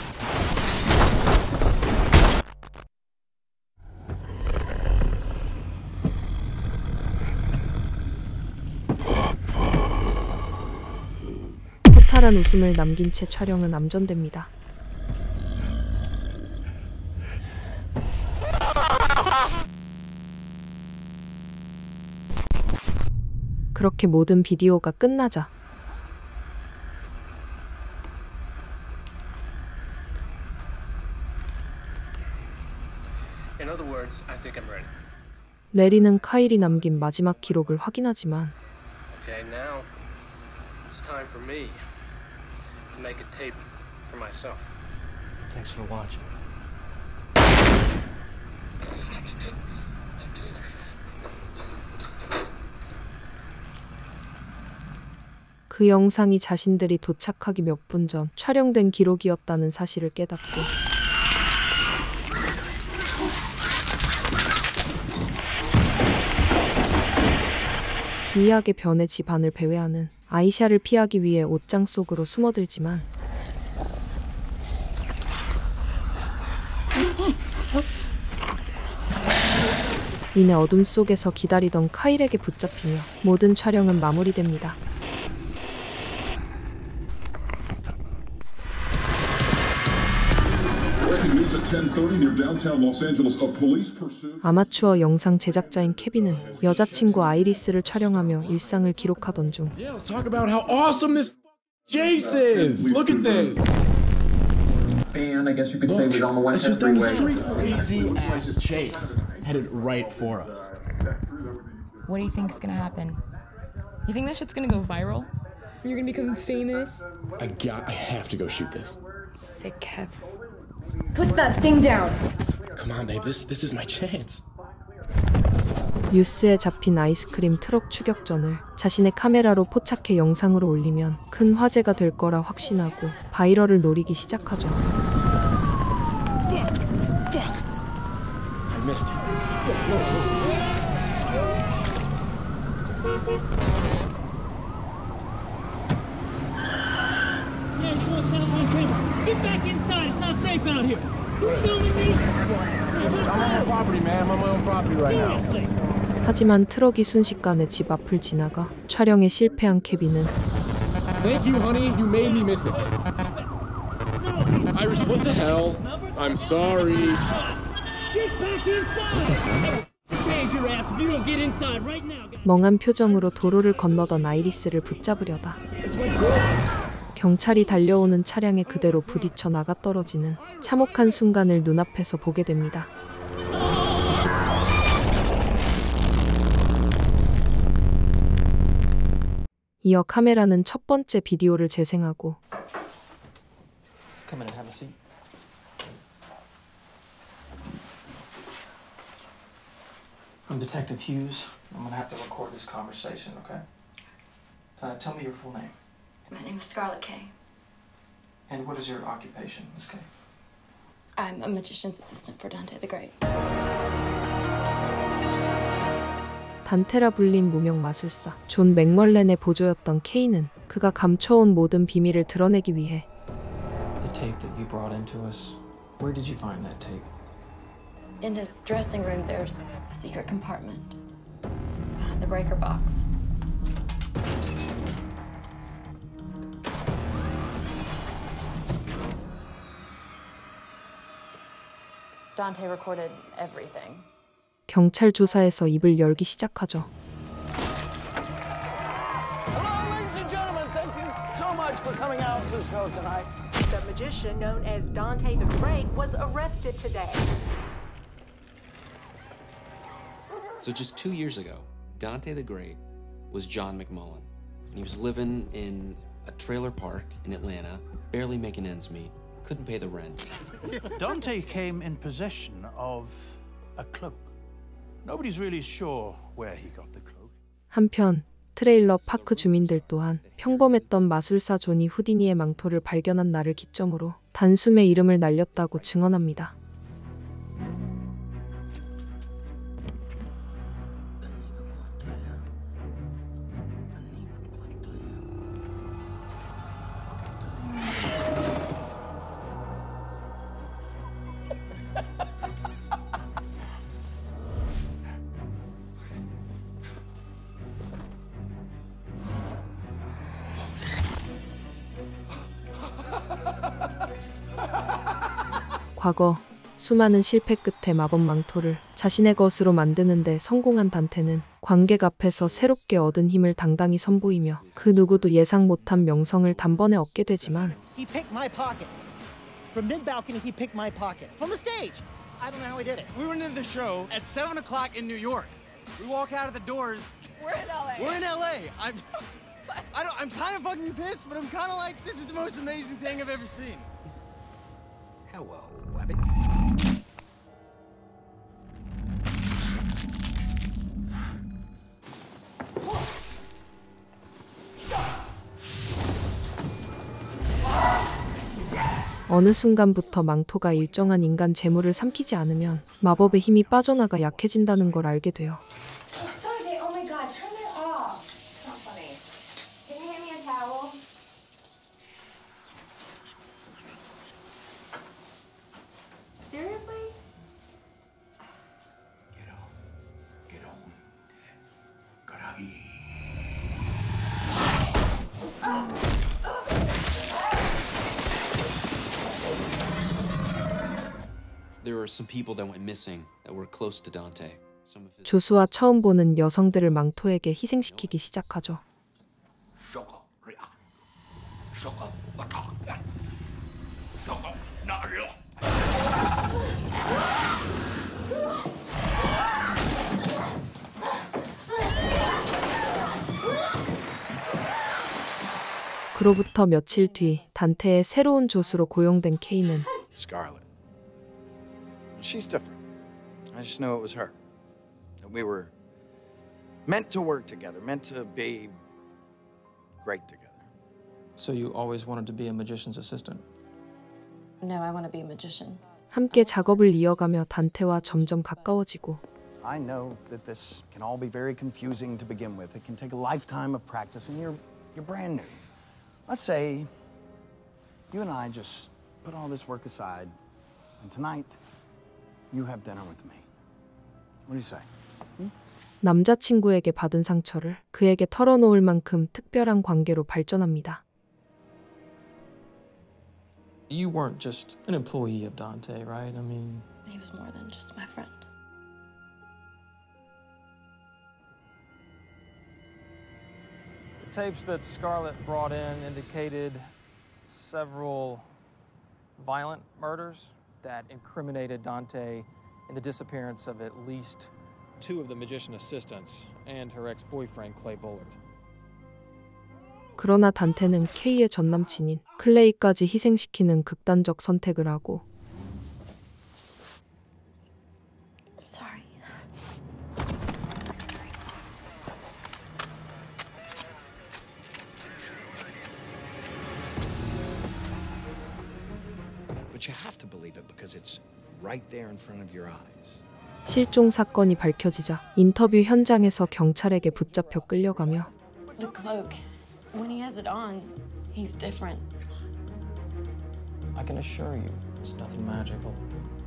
허탈한 웃음을 남긴 채 촬영은 암전됩니다. 그렇게 모든 비디오가 끝나자 In other words, I think I'm ready. 레리는 카일이 남긴 마지막 기록을 확인하지만 Okay, now it's time for me to make a tape for myself. Thanks for watching. 그 영상이 자신들이 도착하기 몇 분 전 촬영된 기록이었다는 사실을 깨닫고 기이하게 변해 집안을 배회하는 아이샤를 피하기 위해 옷장 속으로 숨어들지만 이내 어둠 속에서 기다리던 카일에게 붙잡히며 모든 촬영은 마무리됩니다. 아마추어 영상 제작자인 케빈은 여자친구 아이리스를 촬영하며 일상을 기록하던 중 Talk about how awesome this Jace is. Look at this. fan, I guess you could say, was on the west end freeway. Crazy ass chase headed right for us. What do you think's gonna happen? You think this shit's gonna go viral? You're gonna become famous? I have to go shoot this. Sick, Kev. Put that thing down. Come on, babe. This is my chance. 뉴스에 잡힌 아이스크림 트럭 추격전을 자신의 카메라로 포착해 영상으로 올리면 큰 화제가 될 거라 확신하고 바이럴을 노리기 시작하죠. Fuck. I missed it. Yeah, he's going south on camera. Get back inside. It's not safe out here. Who's filming me? I'm on my property, man. I'm on my own property right now. Seriously. 하지만 트럭이 순식간에 집 앞을 지나가 촬영에 실패한 케빈은 Thank you, honey. You made me miss it. Iris, what the hell? I'm sorry. Get back inside. Change your ass if you don't get inside right now. 멍한 표정으로 도로를 건너던 아이리스를 붙잡으려다 경찰이 달려오는 차량에 그대로 부딪혀 나가 떨어지는 참혹한 순간을 눈앞에서 보게 됩니다. 이어 카메라는 첫 번째 비디오를 재생하고 Let's come in and have a seat. I'm Detective Hughes. I'm gonna have to record this conversation, okay? Tell me your full name. My name is Scarlett Kay. And what is your occupation, Miss Kay? I'm a magician's assistant for Dante the Great. 단테라 불린 무명 마술사 존 맥멀렌의 보조였던 케이는 그가 감춰온 모든 비밀을 드러내기 위해 The tape that you brought into us, where did you find that tape? In his dressing room, there's a secret compartment behind the breaker box. Dante recorded everything. 경찰 조사에서 입을 열기 시작하죠. Hello, ladies and gentlemen. Thank you so much for coming out to the show tonight. The magician known as Dante the Great was arrested today. So just 2 years ago, Dante the Great was John McMullen. He was living in a trailer park in Atlanta, barely making ends meet, couldn't pay the rent. Dante came in possession of a cloak. Nobody's really sure where he got the cloak. 한편 트레일러 파크 주민들 또한 평범했던 마술사 조니 후디니의 망토를 발견한 날을 기점으로 단숨에 이름을 날렸다고 증언합니다. 과거 수많은 실패 끝에 마법 망토를 자신의 것으로 만드는 데 성공한 단테는 관객 앞에서 새롭게 얻은 힘을 당당히 선보이며 그 누구도 예상 못한 명성을 단번에 얻게 되지만 He picked my pocket. From mid-balcony, he picked my pocket. From the stage. I don't know how he did it. We went into the show at 7 o'clock in New York. We walk out of the doors. We're in LA. We're in LA. I'm kind of fucking pissed, but I'm kind of like, this is the most amazing thing I've ever seen. Hello, 어느 순간부터 망토가 일정한 인간 재물을 삼키지 않으면 마법의 힘이 빠져나가 약해진다는 걸 알게 돼요. Dante, oh my God, turn that off. It's not funny. Can you hand me a towel? Seriously? There were some people that went missing that were close to Dante. 조수와 처음 보는 여성들을 망토에게 희생시키기 시작하죠. 그로부터 며칠 뒤 단테의 새로운 조수로 고용된 케이는 Scarlett. She's different. I just knew it was her. That we were meant to work together, meant to be great together. So you always wanted to be a magician's assistant? No, I want to be a magician. 함께 작업을 이어가며 단테와 점점 가까워지고 I know that this can all be very confusing to begin with. It can take a lifetime of practice, and you're brand new. Let's say you and I just put all this work aside, and tonight you have dinner with me. What do you say? 남자친구에게 받은 상처를 그에게 털어놓을 만큼 특별한 관계로 발전합니다. You weren't just an employee of Dante, right? I mean... He was more than just my friend. The tapes that Scarlett brought in indicated several violent murders that incriminated Dante in the disappearance of at least 2 of the magician assistants and her ex-boyfriend, Clay Bullard. 그러나 단테는 케이의 전남친인 클레이까지 희생시키는 극단적 선택을 하고 I'm sorry. But you have to believe it because it's right there in front of your eyes. 실종 사건이 밝혀지자 인터뷰 현장에서 경찰에게 붙잡혀 끌려가며 The cloak. When he has it on, he's different. I can assure you, it's nothing magical,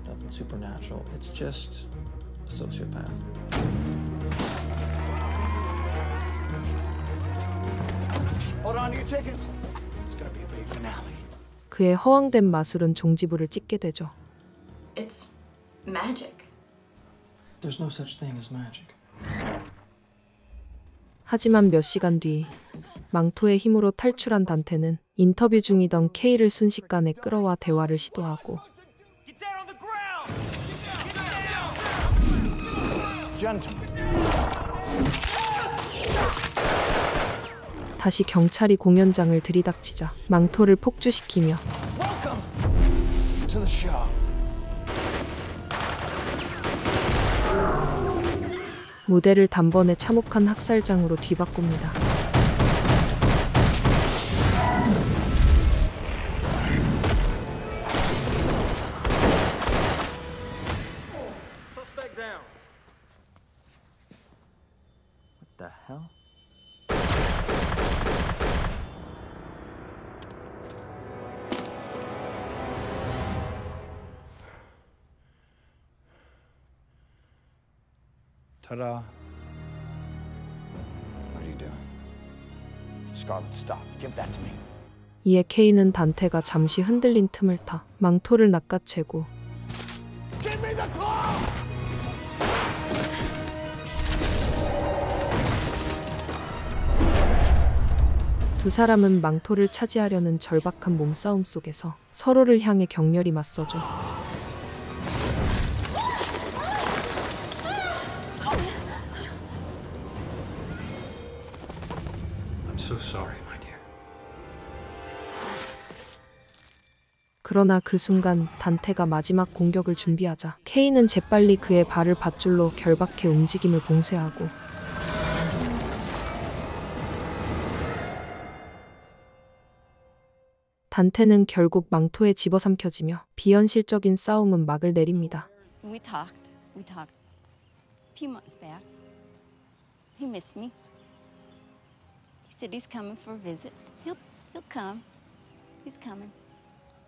nothing supernatural. It's just a sociopath. Hold on to your tickets. It's gonna be a big finale. 그의 허황된 마술은 종지부를 찍게 되죠. It's magic. There's no such thing as magic. 하지만 몇 시간 뒤 망토의 힘으로 탈출한 단테는 인터뷰 중이던 케이를 순식간에 끌어와 대화를 시도하고 다시 경찰이 공연장을 들이닥치자 망토를 폭주시키며 To the show. 무대를 단번에 참혹한 학살장으로 뒤바꿉니다. Suspect down. What the hell? Ta-da. What are you doing? Scarlett, stop. Give that to me. 이에 케이는 단테가 잠시 흔들린 틈을 타 망토를 낚아채고 Give me the claw! 두 사람은 망토를 차지하려는 절박한 몸싸움 속에서 서로를 향해 격렬히 맞서죠. I'm so sorry, my dear. 그러나 그 순간 단테가 마지막 공격을 준비하자 케이는 재빨리 그의 발을 밧줄로 결박해 움직임을 봉쇄하고 단테는 결국 망토에 집어삼켜지며 비현실적인 싸움은 막을 내립니다. We talked a few months back. He missed me. He said he's coming for a visit. He'll come. He's coming.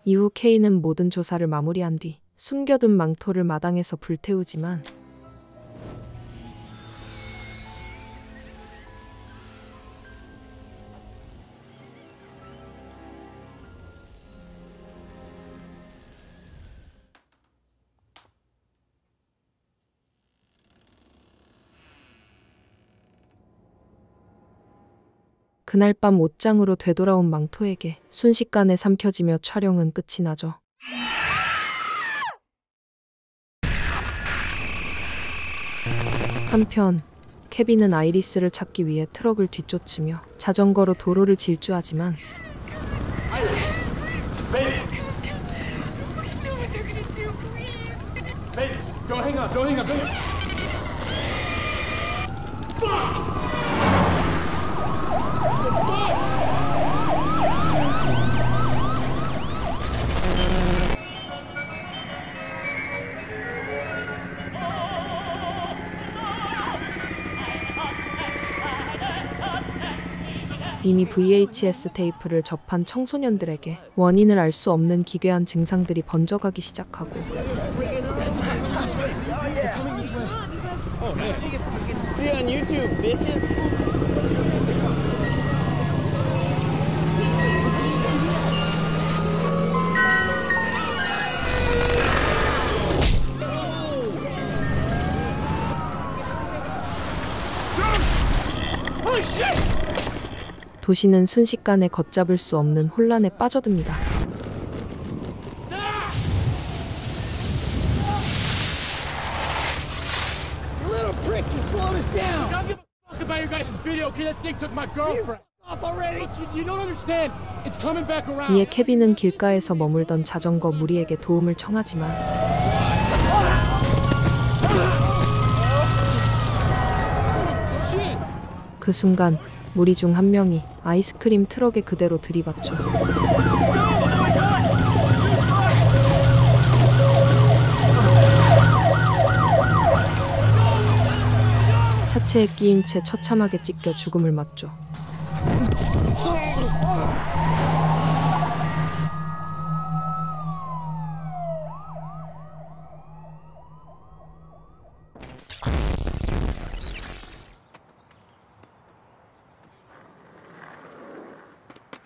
이후 케이는 모든 조사를 마무리한 뒤 숨겨둔 망토를 마당에서 불태우지만 그날 밤 옷장으로 되돌아온 망토에게 순식간에 삼켜지며 촬영은 끝이 나죠. 한편 케빈은 아이리스를 찾기 위해 트럭을 뒤쫓으며 자전거로 도로를 질주하지만 Don't hang up, don't hang up, don't hang up. Fuck! 이미 VHS 테이프를 접한 청소년들에게 원인을 알 수 없는 기괴한 증상들이 번져가기 시작하고 See you on YouTube, bitches. Holy shit! 도시는 순식간에 걷잡을 수 없는 혼란에 빠져듭니다. Little prick, you slowed us down. Don't give a fuck about your guys' video, okay? That thing took my girlfriend. Off already. You don't understand. It's coming back around. 이에 케빈은 길가에서 머물던 자전거 무리에게 도움을 청하지만 그 순간 무리 중 한 명이 아이스크림 트럭에 그대로 들이받죠. 차체에 끼인 채 처참하게 찢겨 죽음을 맞죠.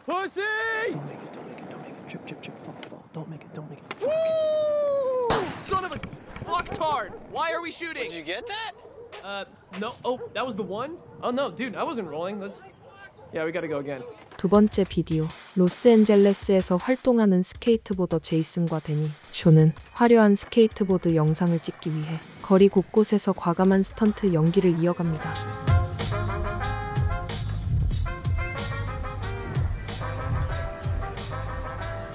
Pussy! Don't make it. Chip. Fall. Don't make it. Woo! Son of a fucktard! Why are we shooting? Did you get that? No. Oh, that was the one? Oh no, dude, I wasn't rolling. Yeah, we gotta go again. 두 번째 비디오. 로스앤젤레스에서 활동하는 스케이트보더 제이슨과 데니, 쇼는 화려한 스케이트보드 영상을 찍기 위해 거리 곳곳에서 과감한 스턴트 연기를 이어갑니다.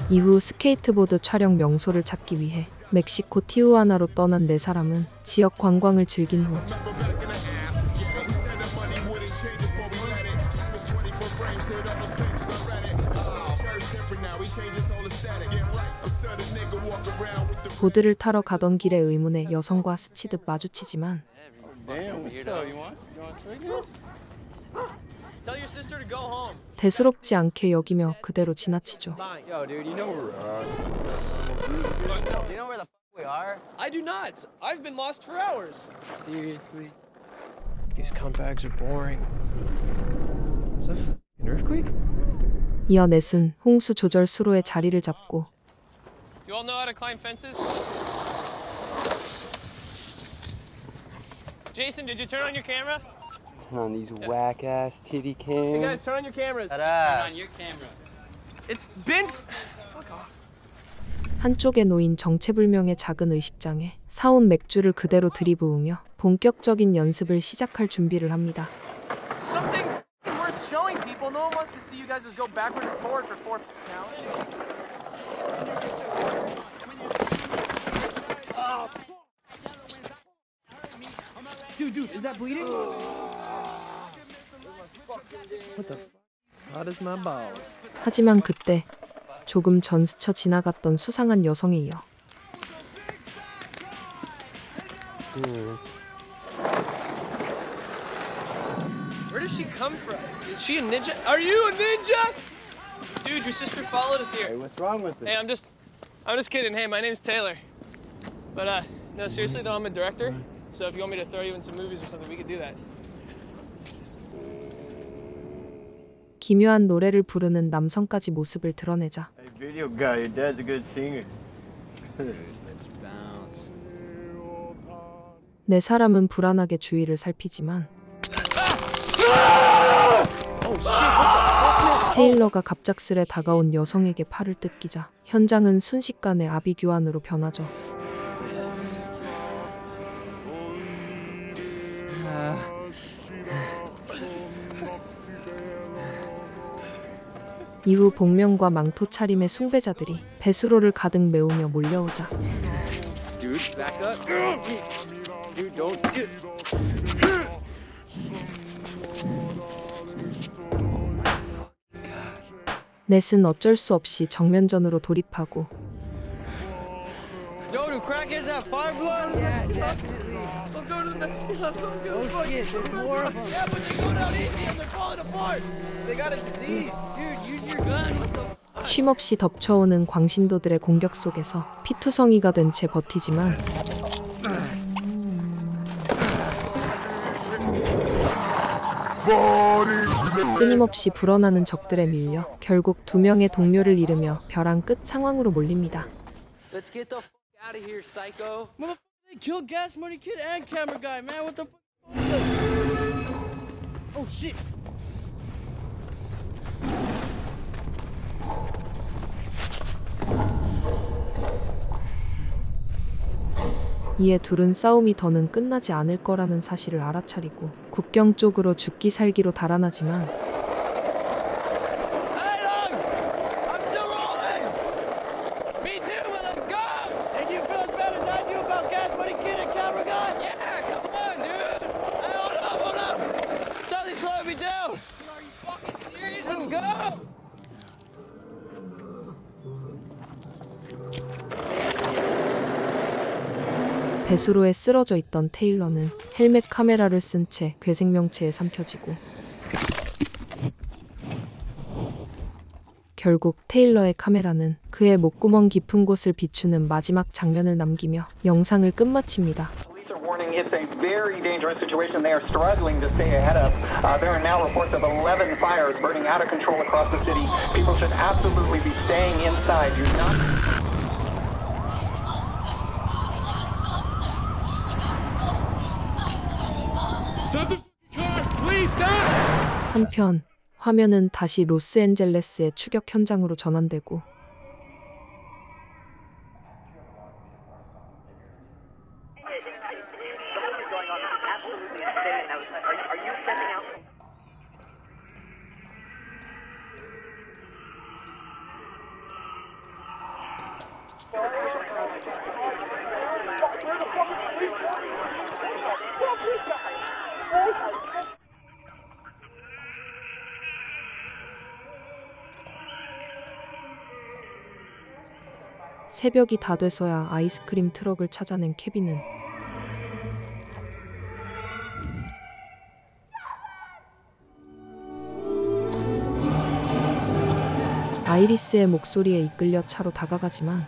이후 스케이트보드 촬영 명소를 찾기 위해 멕시코 티후아나로 떠난 네 사람은 지역 관광을 즐긴 후 보드를 타러 가던 길에 의문의 여성과 스치듯 마주치지만 Tell your sister to go home. 대수롭지 않게 여기며 그대로 지나치죠. Yo, dude, you know where the fuck we are? I do not. I've been lost for hours. Seriously? These comebacks are boring. Is that an earthquake? 이어 넷은 홍수 조절 수로의 자리를 잡고 Do you all know how to climb fences? Jason, did you turn on your camera? On these whack-ass titty cams. Hey guys, turn on your cameras. Turn on your camera. It's been... Fuck off. 한쪽에 놓인 정체불명의 작은 의식장에 사온 맥주를 그대로 들이부으며 본격적인 연습을 시작할 준비를 합니다. Something worth showing people. No one wants to see you guys just go backward and forward for 4 now. Dude, is that bleeding? What the f***? Hot as my balls. 하지만 그때 조금 전 스쳐 지나갔던 수상한 여성에 이어 Where does she come from? Is she a ninja? Are you a ninja? Dude, your sister followed us here. Hey, what's wrong with this? Hey, I'm just kidding. Hey, my name's Taylor. But no, seriously though, I'm a director. So if you want me to throw you in some movies or something, we could do that. 기묘한 노래를 부르는 남성까지 모습을 드러내자 Hey, video guy, your dad's a good singer. Let's bounce. 네 사람은 불안하게 주위를 살피지만 테일러가 갑작스레 다가온 여성에게 팔을 뜯기자 현장은 순식간에 아비규환으로 변하죠. 이후 복면과 망토 차림의 숭배자들이 배수로를 가득 메우며 몰려오자 Dude, back up. Dude, don't. 넷은 어쩔 수 없이 정면전으로 돌입하고 Yo, do crackheads have fire blood? Yeah. I'll go to the next class. Oh shit, there's more of them. Yeah, but they go down easy and they're falling apart. They got a disease. Dude, use your gun. What the 쉼없이 덮쳐오는 광신도들의 공격 속에서 피투성이가 된 채 버티지만 끊임없이 불어나는 적들에 밀려 결국 2명의 동료를 잃으며 벼랑 끝 상황으로 몰립니다. Let's get the fuck out of here, psycho. Motherfucker, they killed Gas Money Kid and Camera Guy, man. What the fuck? Oh shit. 이에 둘은 싸움이 더는 끝나지 않을 거라는 사실을 알아차리고 국경 쪽으로 죽기 살기로 달아나지만 배수로에 쓰러져 있던 테일러는 헬멧 카메라를 쓴 채 괴생명체에 삼켜지고 결국 테일러의 카메라는 그의 목구멍 깊은 곳을 비추는 마지막 장면을 남기며 영상을 끝마칩니다. It's a very dangerous situation they are struggling to stay ahead of. There are now reports of 11 fires burning out of control across the city. People should absolutely be staying inside. You're not... 한편 화면은 다시 로스앤젤레스의 추격 현장으로 전환되고 새벽이 다 돼서야 아이스크림 트럭을 찾아낸 케빈은 아이리스의 목소리에 이끌려 차로 다가가지만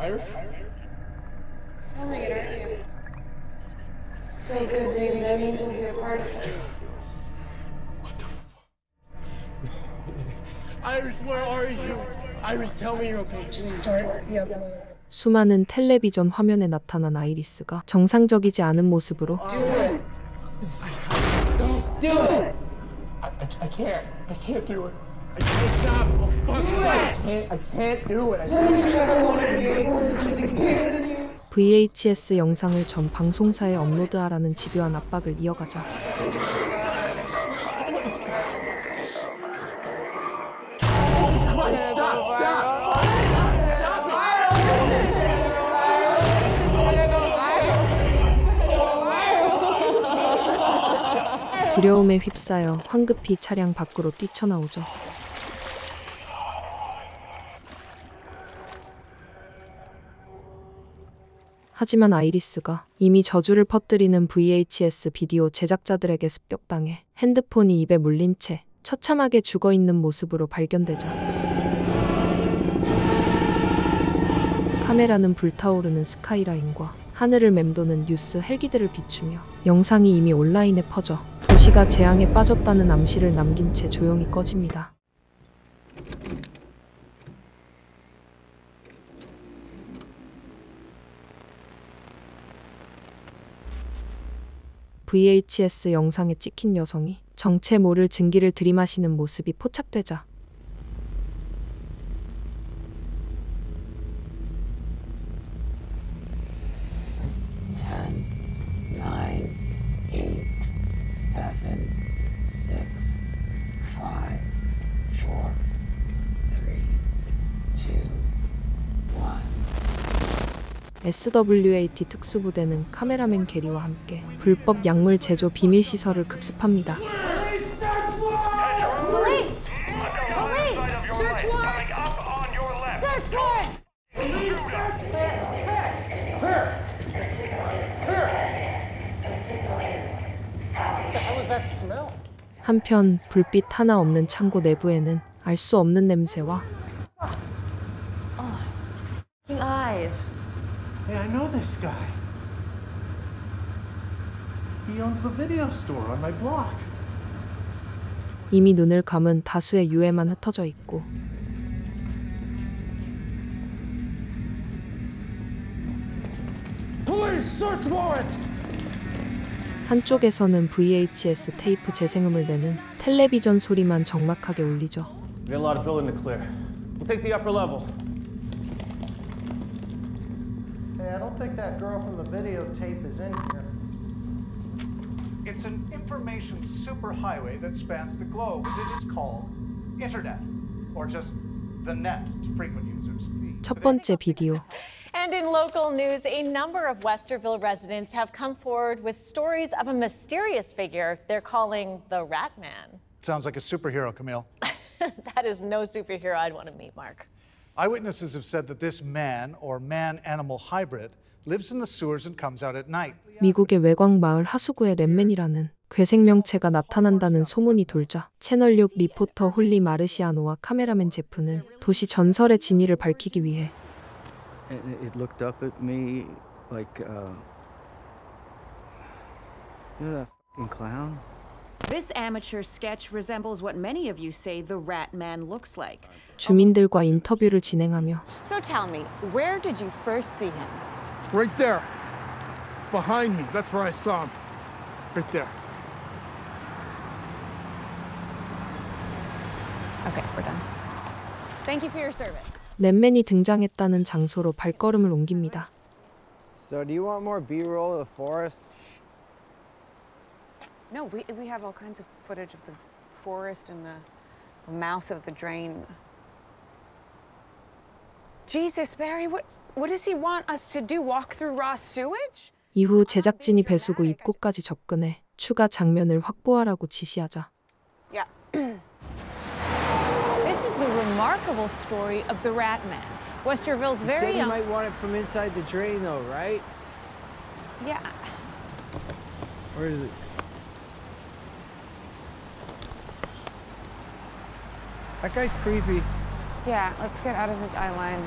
Iris? Filming it, aren't you? So good, baby. That means we'll be a part of it. What the fuck? Iris, where are you? Iris, tell me you're okay. Just start the upload. 수많은 텔레비전 화면에 나타난 아이리스가 정상적이지 않은 모습으로 Do it. Do it. I can't. I can't do it. I can't stop. Oh, fuck. I can't do it. VHS 영상을 전 방송사에 업로드하라는 집요한 압박을 이어가자 두려움에 휩싸여 황급히 차량 밖으로 뛰쳐나오죠. 하지만 아이리스가 이미 저주를 퍼뜨리는 VHS 비디오 제작자들에게 습격당해 핸드폰이 입에 물린 채 처참하게 죽어있는 모습으로 발견되자 카메라는 불타오르는 스카이라인과 하늘을 맴도는 뉴스 헬기들을 비추며 영상이 이미 온라인에 퍼져 도시가 재앙에 빠졌다는 암시를 남긴 채 조용히 꺼집니다. VHS 영상에 찍힌 여성이 정체 모를 증기를 들이마시는 모습이 포착되자 10, 9, 8, 7, 6, 5, 4, 3, 2, 1. SWAT 특수부대는 카메라맨 게리와 함께 불법 약물 제조 비밀 시설을 급습합니다. Police! Police! Search warrant! Search warrant! What the hell is that smell? 한편 불빛 하나 없는 창고 내부에는 알 수 없는 냄새와 Eyes. Hey, I know this guy. He owns the video store on my block. 이미 눈을 감은 다수의 유해만 흩어져 있고 Police! Search warrant! 한쪽에서는 VHS 테이프 재생음을 내는 텔레비전 소리만 적막하게 울리죠. We got a lot of building to clear. We'll take the upper level. Hey, I don't think that girl from the videotape is in here. It's an information superhighway that spans the globe. It is called Internet, or just the net to frequent users. 첫 번째 비디오. And in local news, a number of Westerville residents have come forward with stories of a mysterious figure they're calling the Rat Man. Sounds like a superhero, Camille. That is no superhero I'd want to meet, Mark. Eyewitnesses have said that this man, or man-animal hybrid, lives in the sewers and comes out at night. 미국의 외곽 마을 하수구에 랩맨이라는 괴생명체가 나타난다는 소문이 돌자 채널6 리포터 홀리 마르시아노와 카메라맨 제프는 도시 전설의 진위를 밝히기 위해 It looked up at me like, you know that fucking clown? This amateur sketch resembles what many of you say the Rat Man looks like. 주민들과 인터뷰를 진행하며 So tell me, where did you first see him? Right there. Behind me. That's where I saw him. Right there. Okay, we're done. Thank you for your service. 랩맨이 등장했다는 장소로 발걸음을 옮깁니다. So do you want more B-roll of the forest? No, we have all kinds of footage of the forest and the mouth of the drain. Jesus, Barry, what does he want us to do? Walk through raw sewage? 이후 제작진이 배수구 입구까지 접근해 추가 장면을 확보하라고 지시하자 Yeah. This is the remarkable story of the Rat Man. Westerville's You very said you young. might want it from inside the drain, though, right? Yeah. Or is it? That guy's creepy. Yeah, let's get out of his eye line.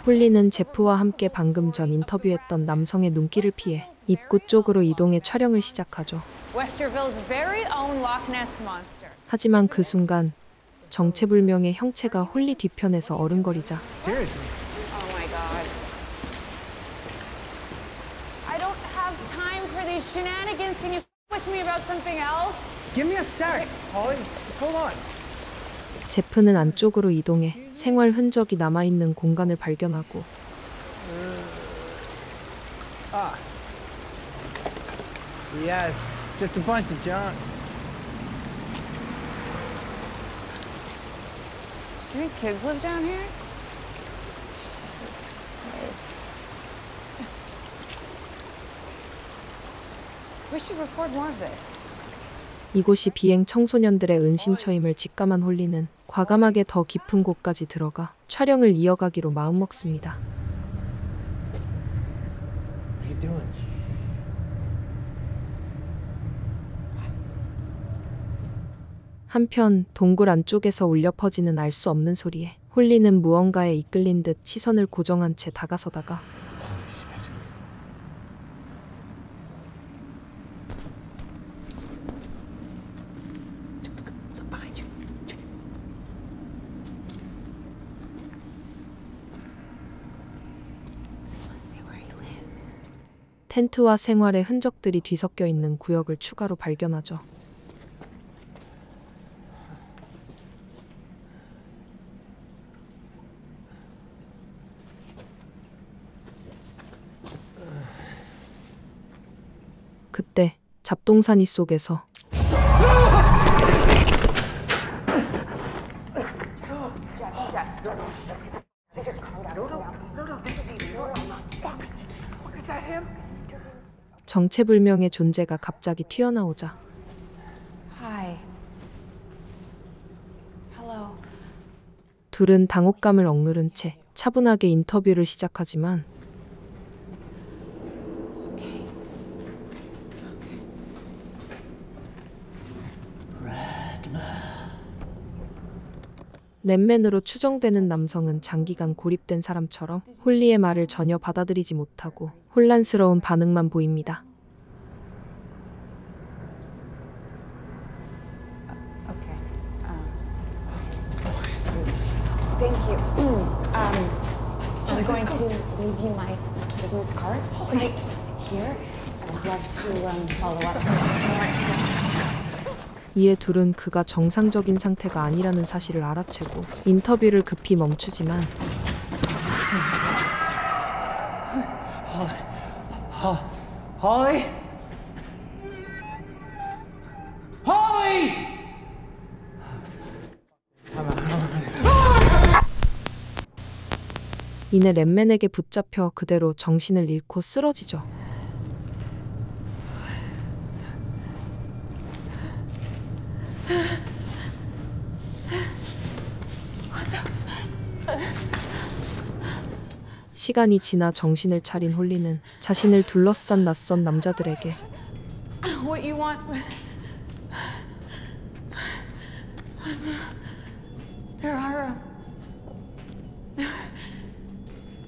홀리는 제프와 함께 방금 전 인터뷰했던 남성의 눈길을 피해 입구 쪽으로 이동해 촬영을 시작하죠. Westerville's very own Loch Ness monster. 하지만 그 순간 정체불명의 형체가 홀리 뒤편에서 어른거리자 Seriously? Oh my god. I don't have time for these shenanigans. Can you with me about something else? Give me a sec, Holly. Just hold on. 제프는 안쪽으로 이동해 생활 흔적이 남아있는 공간을 발견하고 Ah. Yes, just a bunch of junk. Do you think kids live down here? We should record more of this. 이곳이 비행 청소년들의 은신처임을 직감한 홀리는 과감하게 더 깊은 곳까지 들어가 촬영을 이어가기로 마음먹습니다. What are you doing? 한편 동굴 안쪽에서 울려 퍼지는 알 수 없는 소리에 홀리는 무언가에 이끌린 듯 시선을 고정한 채 다가서다가 텐트와 생활의 흔적들이 뒤섞여 있는 구역을 추가로 발견하죠. 그때 잡동사니 속에서 정체불명의 존재가 갑자기 튀어나오자 Hi. Hello. 둘은 당혹감을 억누른 채 차분하게 인터뷰를 시작하지만 랩맨으로 추정되는 남성은 장기간 고립된 사람처럼 홀리의 말을 전혀 받아들이지 못하고 혼란스러운 반응만 보입니다. Okay. Thank you. I'm going to leave you my business card right here. I'd love to follow up. 이에 둘은 그가 정상적인 상태가 아니라는 사실을 알아채고 인터뷰를 급히 멈추지만 Holly? Holly! 이내 랩맨에게 붙잡혀 그대로 정신을 잃고 쓰러지죠. 시간이 지나 정신을 차린 홀리는 자신을 둘러싼 낯선 남자들에게 What you want?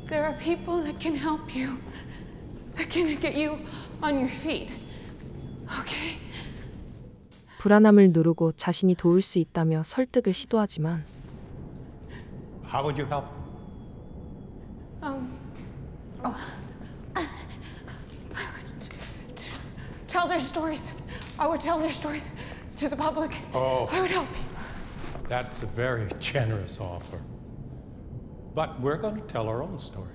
There are people that can help you. That can get you on your feet. Okay? 불안함을 누르고 자신이 도울 수 있다며 설득을 시도하지만 How would you help? Tell their stories. I would tell their stories to the public. Oh. I would help you. That's a very generous offer. But we're going to tell our own story.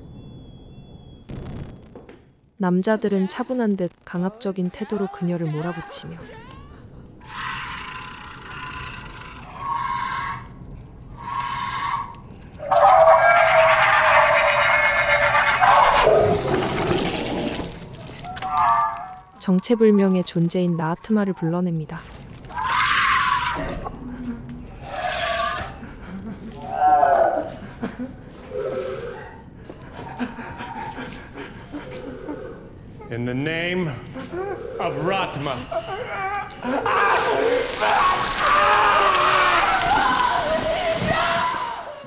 남자들은 차분한 듯 강압적인 태도로 그녀를 몰아붙이며 정체불명의 존재인 라아트마를 불러냅니다. In the name of Ratma.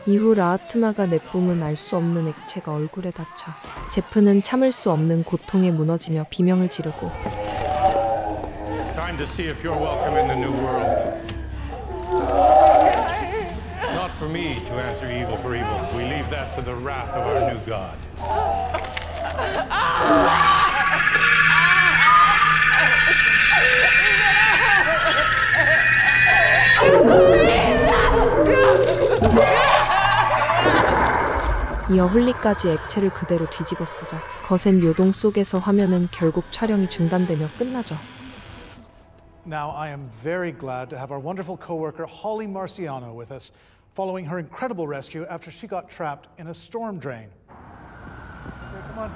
이후 라아트마가 내뿜은 알 수 없는 액체가 얼굴에 닿자 제프는 참을 수 없는 고통에 무너지며 비명을 지르고 It's time to see if you're welcome in the new world. Not for me to answer evil for evil. We leave that to the wrath of our new God. 이어 홀리까지 액체를 그대로 뒤집어 쓰자 거센 요동 속에서 화면은 결국 촬영이 중단되며 끝나죠. Now, I am very glad to have our wonderful co-worker Holly Marciano with us, following her incredible rescue after she got trapped in a storm drain. Here, come on.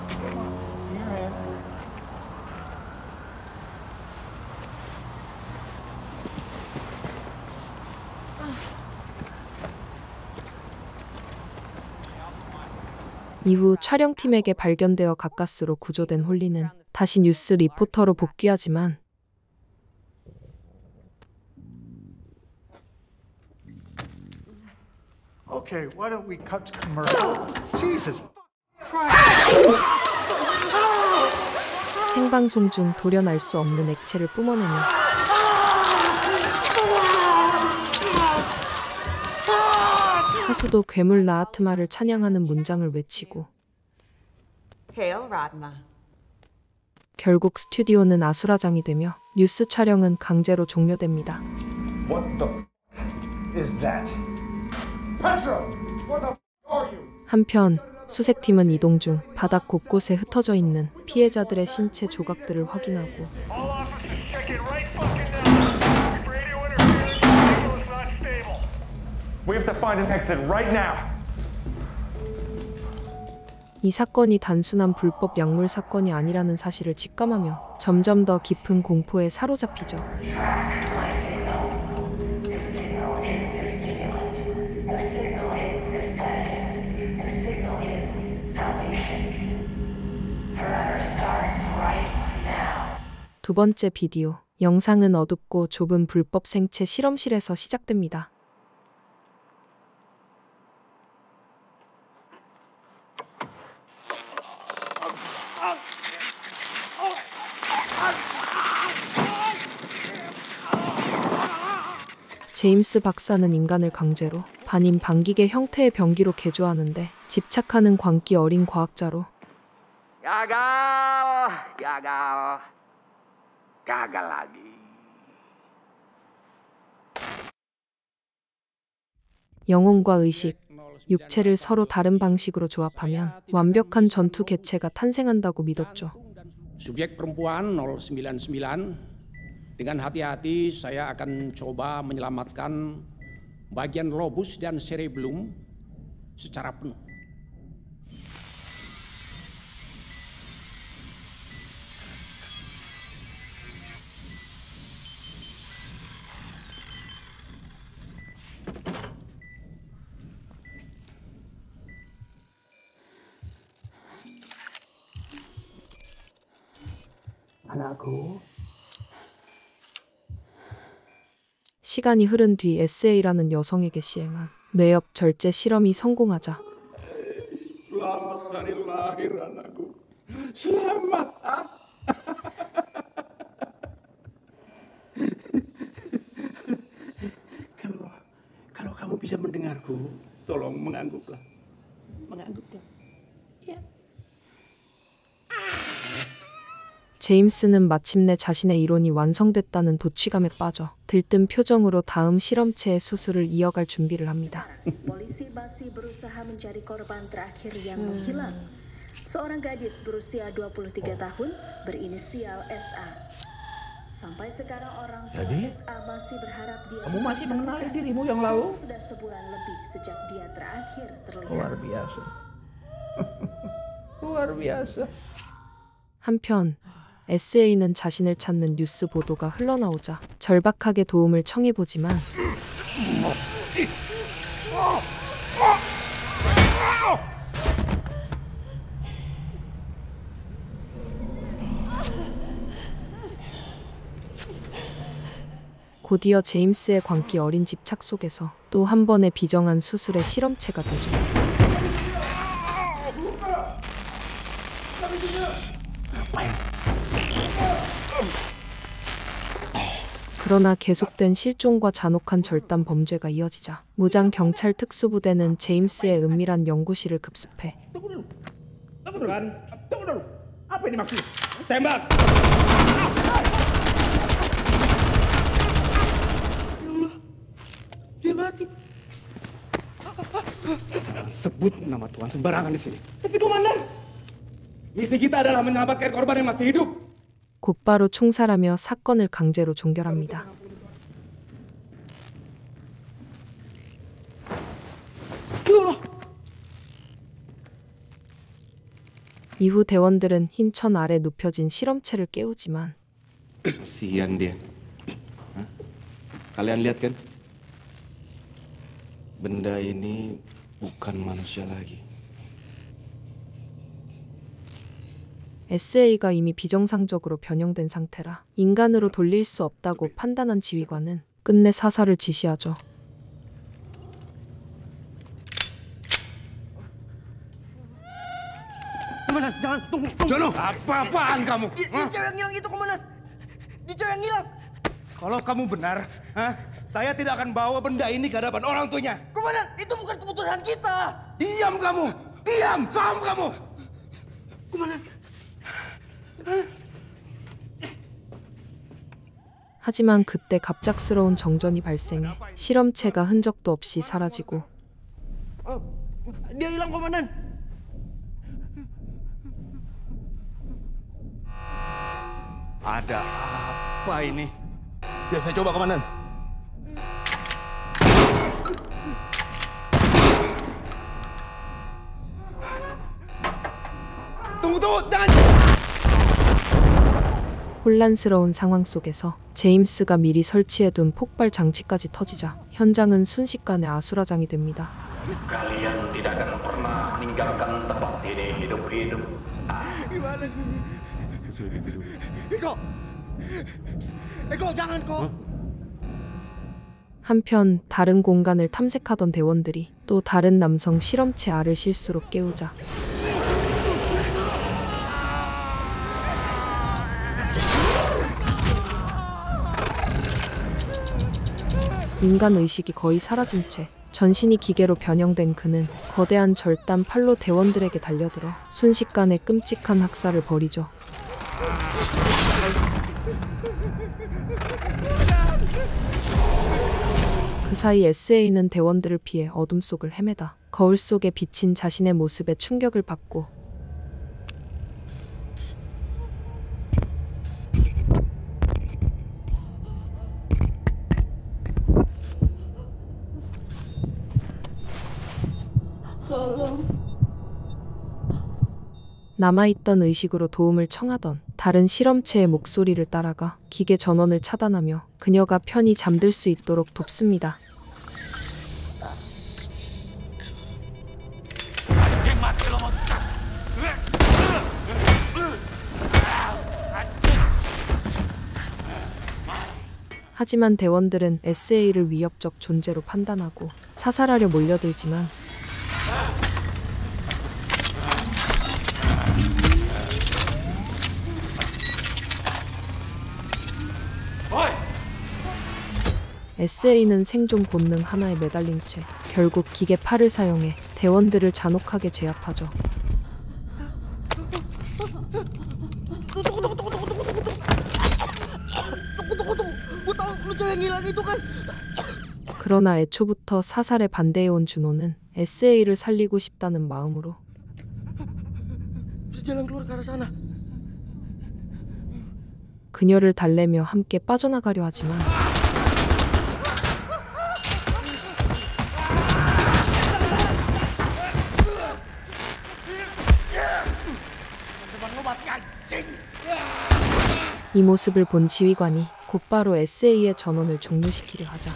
Come on. Give me your hand. 이후 촬영팀에게 발견되어 가까스로 구조된 홀리는 다시 뉴스 리포터로 복귀하지만 Okay, why don't we cut to commercial? Jesus Christ! 생방송 중 돌연 알 수 없는 액체를 뿜어내며 하수도 괴물 라아트마를 찬양하는 문장을 외치고 Hail, Ratma. 결국 스튜디오는 아수라장이 되며 뉴스 촬영은 강제로 종료됩니다. What the is that? Petro, where the are you? 한편 수색팀은 이동 중 바닥 곳곳에 흩어져 있는 피해자들의 신체 조각들을 확인하고 We have to find an exit right now. 이 사건이 단순한 불법 약물 사건이 아니라는 사실을 직감하며 점점 더 깊은 공포에 사로잡히죠. 두 번째 비디오. 영상은 어둡고 좁은 불법 생체 실험실에서 시작됩니다. 제임스 박사는 인간을 강제로 반인 반기계 형태의 병기로 개조하는데 집착하는 광기 어린 과학자로 gagal lagi. 영혼과 의식, 육체를 서로 다른 방식으로 조합하면 완벽한 전투 개체가 탄생한다고 믿었죠. Subjek perempuan 099. Dengan hati-hati saya akan coba menyelamatkan bagian lobus dan cerebellum secara penuh. Anakku. 시간이 흐른 뒤 SA라는 여성에게 시행한 뇌엽 절제 실험이 성공하자 Selamat hari lahir anakku. Selamat. Kalau kamu bisa mendengarku, tolong mengangguklah. Mengangguklah. 제임스는 마침내 자신의 이론이 완성됐다는 도취감에 빠져 들뜬 표정으로 다음 실험체의 수술을 이어갈 준비를 합니다. Polisi masih berusaha mencari korban terakhir yang menghilang. Seorang gadis berusia 23 tahun berinisial SA. Sampai sekarang orang tua SA masih berharap dia Kamu masih mengenali dirimu yang lalu? Sudah sebulan lebih sejak dia terakhir terlihat. Luar biasa. Luar biasa. 한편 SA는 자신을 찾는 뉴스 보도가 흘러나오자 절박하게 도움을 청해보지만 곧이어 제임스의 광기 어린 집착 속에서 또 한 번의 비정한 수술의 실험체가 되죠. 그러나 계속된 실종과 잔혹한 절단 범죄가 이어지자 무장 경찰 특수부대는 제임스의 은밀한 연구실을 급습해 Tunggu dulu. Apa ini maksudnya? Tembak. Dia mati. Jangan sebut nama Tuhan sembarangan di sini. Tapi komandan, misi kita adalah menyelamatkan korban yang masih hidup. 곧바로 총살하며 사건을 강제로 종결합니다. 이후 대원들은 흰 천 아래 눕혀진 실험체를 깨우지만 Kasihan dia. Hah? Kalian lihat kan? Benda ini bukan manusia lagi. SA가 이미 비정상적으로 변형된 상태라 인간으로 돌릴 수 없다고 판단한 지휘관은 끝내 사살을 지시하죠. Komandan, jangan tunggu. Jono, apa-apaan kamu? Di cewek yang hilang itu, komandan. Di cewek yang hilang. Kalau kamu benar, saya tidak akan bawa benda ini ke hadapan orang tuanya. Komandan, itu bukan keputusan kita. Diam kamu, diam, kamu. Komandan. 하지만 그때 갑작스러운 정전이 발생해 실험체가 흔적도 없이 사라지고 Dia hilang, Komandan. Ada apa ini? Ya, saya coba, Komandan. Tunggu, jangan! 혼란스러운 상황 속에서 제임스가 미리 설치해둔 폭발 장치까지 터지자 현장은 순식간에 아수라장이 됩니다. Kalian tidak akan pernah meninggalkan tempat ini hidup-hidup. Gimana? Eko, jangan kok. 한편 다른 공간을 탐색하던 대원들이 또 다른 남성 실험체 알을 실수로 깨우자 인간 의식이 거의 사라진 채 전신이 기계로 변형된 그는 거대한 절단 팔로 대원들에게 달려들어 순식간에 끔찍한 학살을 벌이죠. 그 사이 SA는 대원들을 피해 어둠 속을 헤매다 거울 속에 비친 자신의 모습에 충격을 받고 남아있던 의식으로 도움을 청하던 다른 실험체의 목소리를 따라가 기계 전원을 차단하며 그녀가 편히 잠들 수 있도록 돕습니다. 하지만 대원들은 SA를 위협적 존재로 판단하고 사살하려 몰려들지만 SA는 생존 본능 하나에 매달린 채 결국 기계 팔을 사용해 대원들을 잔혹하게 제압하죠. 그러나 애초부터 사살에 반대해온 준호는 SA를 살리고 싶다는 마음으로 그녀를 달래며 함께 빠져나가려 하지만 이 모습을 본 지휘관이 곧바로 SA의 전원을 종료시키려 하자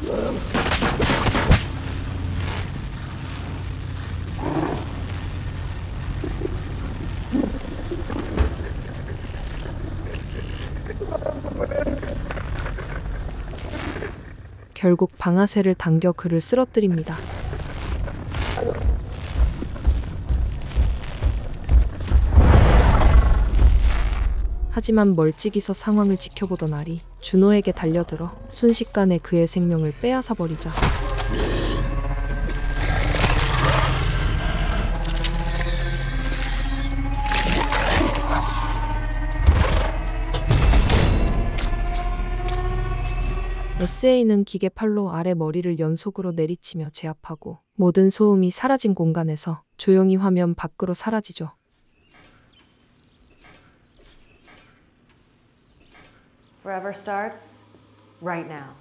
결국 방아쇠를 당겨 그를 쓰러뜨립니다. 하지만 멀찍이서 상황을 지켜보던 알이 준호에게 달려들어 순식간에 그의 생명을 빼앗아 버리자 SA는 기계 팔로 알의 머리를 연속으로 내리치며 제압하고 모든 소음이 사라진 공간에서 조용히 화면 밖으로 사라지죠. Forever starts right now.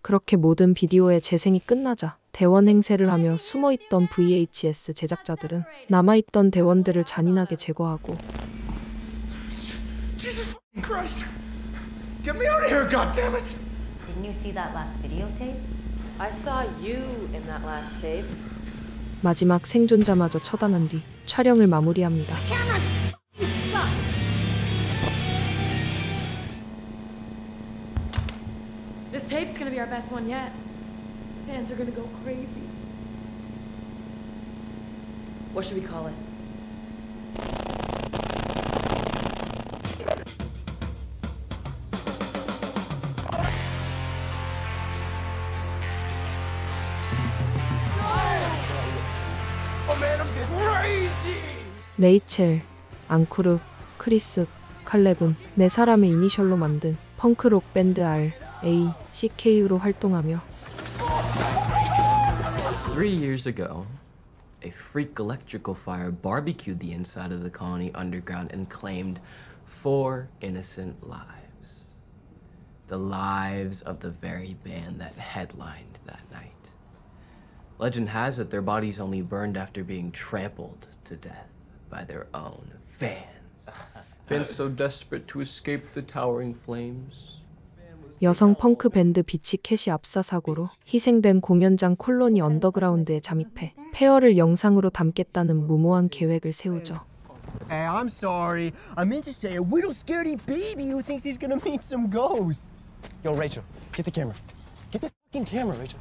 그렇게 모든 비디오의 재생이 끝나자 대원 행세를 하며 숨어있던 VHS 제작자들은 남아있던 대원들을 잔인하게 제거하고 Jesus Christ! Get me out of here, goddammit! Didn't you see that last videotape? I saw you in that last tape. 마지막 생존자마저 처단한 뒤 촬영을 마무리합니다. This tape's gonna be our best one yet. Fans are gonna go crazy. What should we call it? Oh man, I'm crazy! 레이첼, 앙쿠르, 크리스, 칼렙은 네 사람의 이니셜로 만든 펑크록 밴드 RACKU로 활동하며 3 years ago, a freak electrical fire barbecued the inside of the colony underground and claimed 4 innocent lives. The lives of the very band that headlined that night. Legend has it their bodies only burned after being trampled to death by their own fans. Fans so desperate to escape the towering flames. 여성 펑크 밴드 비치캣이 압사 사고로 희생된 공연장 콜로니 언더그라운드에 잠입해 폐허를 영상으로 담겠다는 무모한 계획을 세우죠. Hey, I'm sorry. I meant to say a little scaredy baby who thinks he's gonna meet some ghosts. Yo, Rachel, get the camera. Get the fucking camera, Rachel.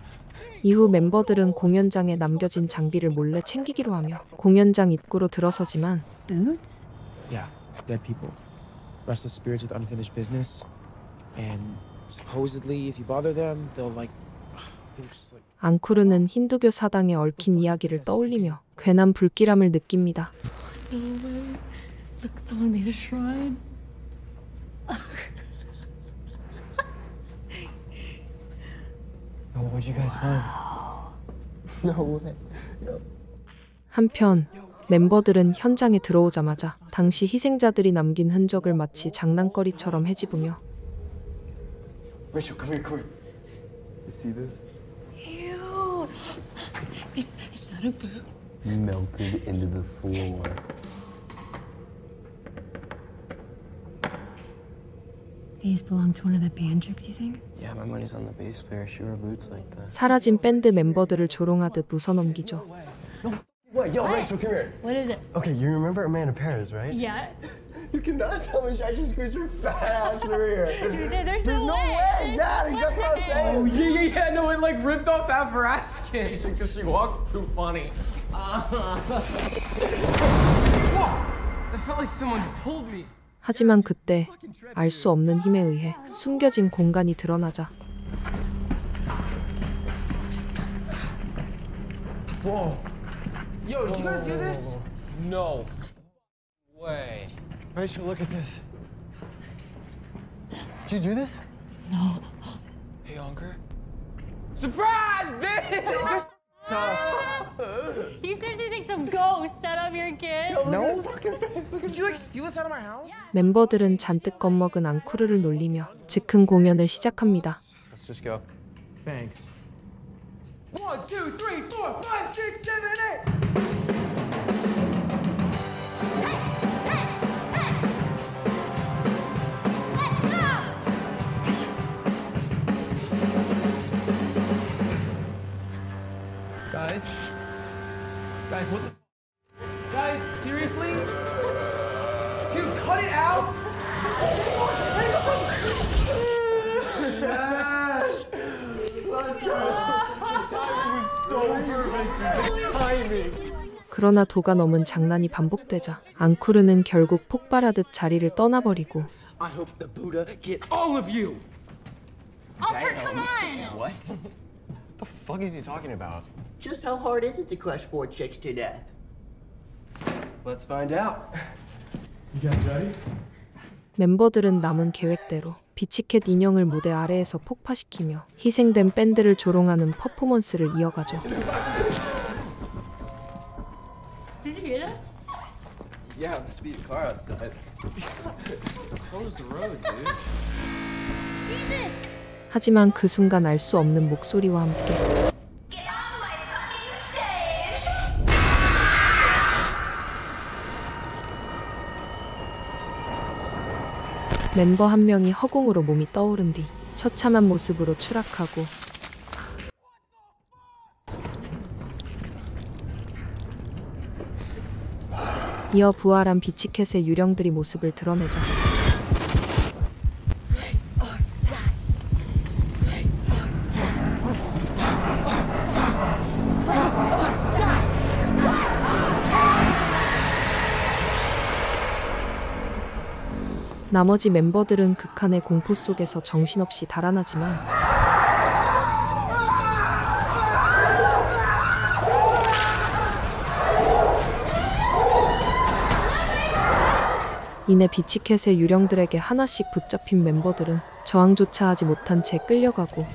이후 멤버들은 공연장에 남겨진 장비를 몰래 챙기기로 하며 공연장 입구로 들어서지만 Boots? Yeah, dead people. Restless spirits with unfinished business. And supposedly, if you bother them, they'll like... they're just like... 앙쿠르는 힌두교 사당에 얽힌 이야기를 떠올리며 괜한 불길함을 느낍니다. No way. Look, someone made a shrine. Oh, what'd you guys find? No way. No. 한편 멤버들은 현장에 들어오자마자 당시 희생자들이 남긴 흔적을 마치 장난거리처럼 헤집으며 Rachel, come here quick. You see this? Ew. Is that a boob? Melted into the floor. These belong to one of the band chicks, you think? Yeah, my money's on the bass player. She wore boots like that. 사라진 밴드 멤버들을 조롱하듯 웃어넘기죠. What? Yo, Rachel, come here. What is it? Okay, you remember Amanda Perez, right? Yeah. You cannot tell me I just squeezed her fat ass through here. Dude, there's no way. Yeah, that's what I'm saying. Oh, yeah. No, it like ripped off half her ass skin because she walks too funny. Whoa! It felt like someone pulled me. 하지만 그때 알 수 없는 힘에 의해 숨겨진 공간이 드러나자 Whoa. Yo, did you guys do this? No way. Rachel, look at this. Did you do this? No. Hey, Ankur. Surprise, bitch! You seriously think some ghost set up your kid? No. Did you like steal this out of my house? 멤버들은 잔뜩 겁먹은 앙쿠르를 놀리며 즉흥 공연을 시작합니다. Let's just go. Thanks. 1, 2, 3, 4, 5, 6, 7, 8. Guys, what the? Guys, seriously? Dude, cut it out! Yes! Let's go! The timing was so perfect, dude. The timing. 그러나 도가 넘은 장난이 반복되자 앙쿠르는 결국 폭발하듯 자리를 떠나버리고 I hope the Buddha get all of you. Ankur, come on! What? What the fuck is he talking about? Just how hard is it to crush 4 chicks to death? Let's find out. You guys ready? 멤버들은 남은 계획대로 비치캣 인형을 무대 아래에서 폭파시키며 희생된 밴드를 조롱하는 퍼포먼스를 이어가죠. Did you hear that? Yeah, must be the car outside. Close the road, dude. Jesus! 하지만 그 순간 알 수 없는 목소리와 함께 멤버 한 명이 허공으로 몸이 떠오른 뒤 처참한 모습으로 추락하고 이어 부활한 비치캣의 유령들이 모습을 드러내죠. 나머지 멤버들은 극한의 공포 속에서 정신없이 달아나지만 이내 비치켓의 유령들에게 하나씩 붙잡힌 멤버들은 저항조차 하지 못한 채 끌려가고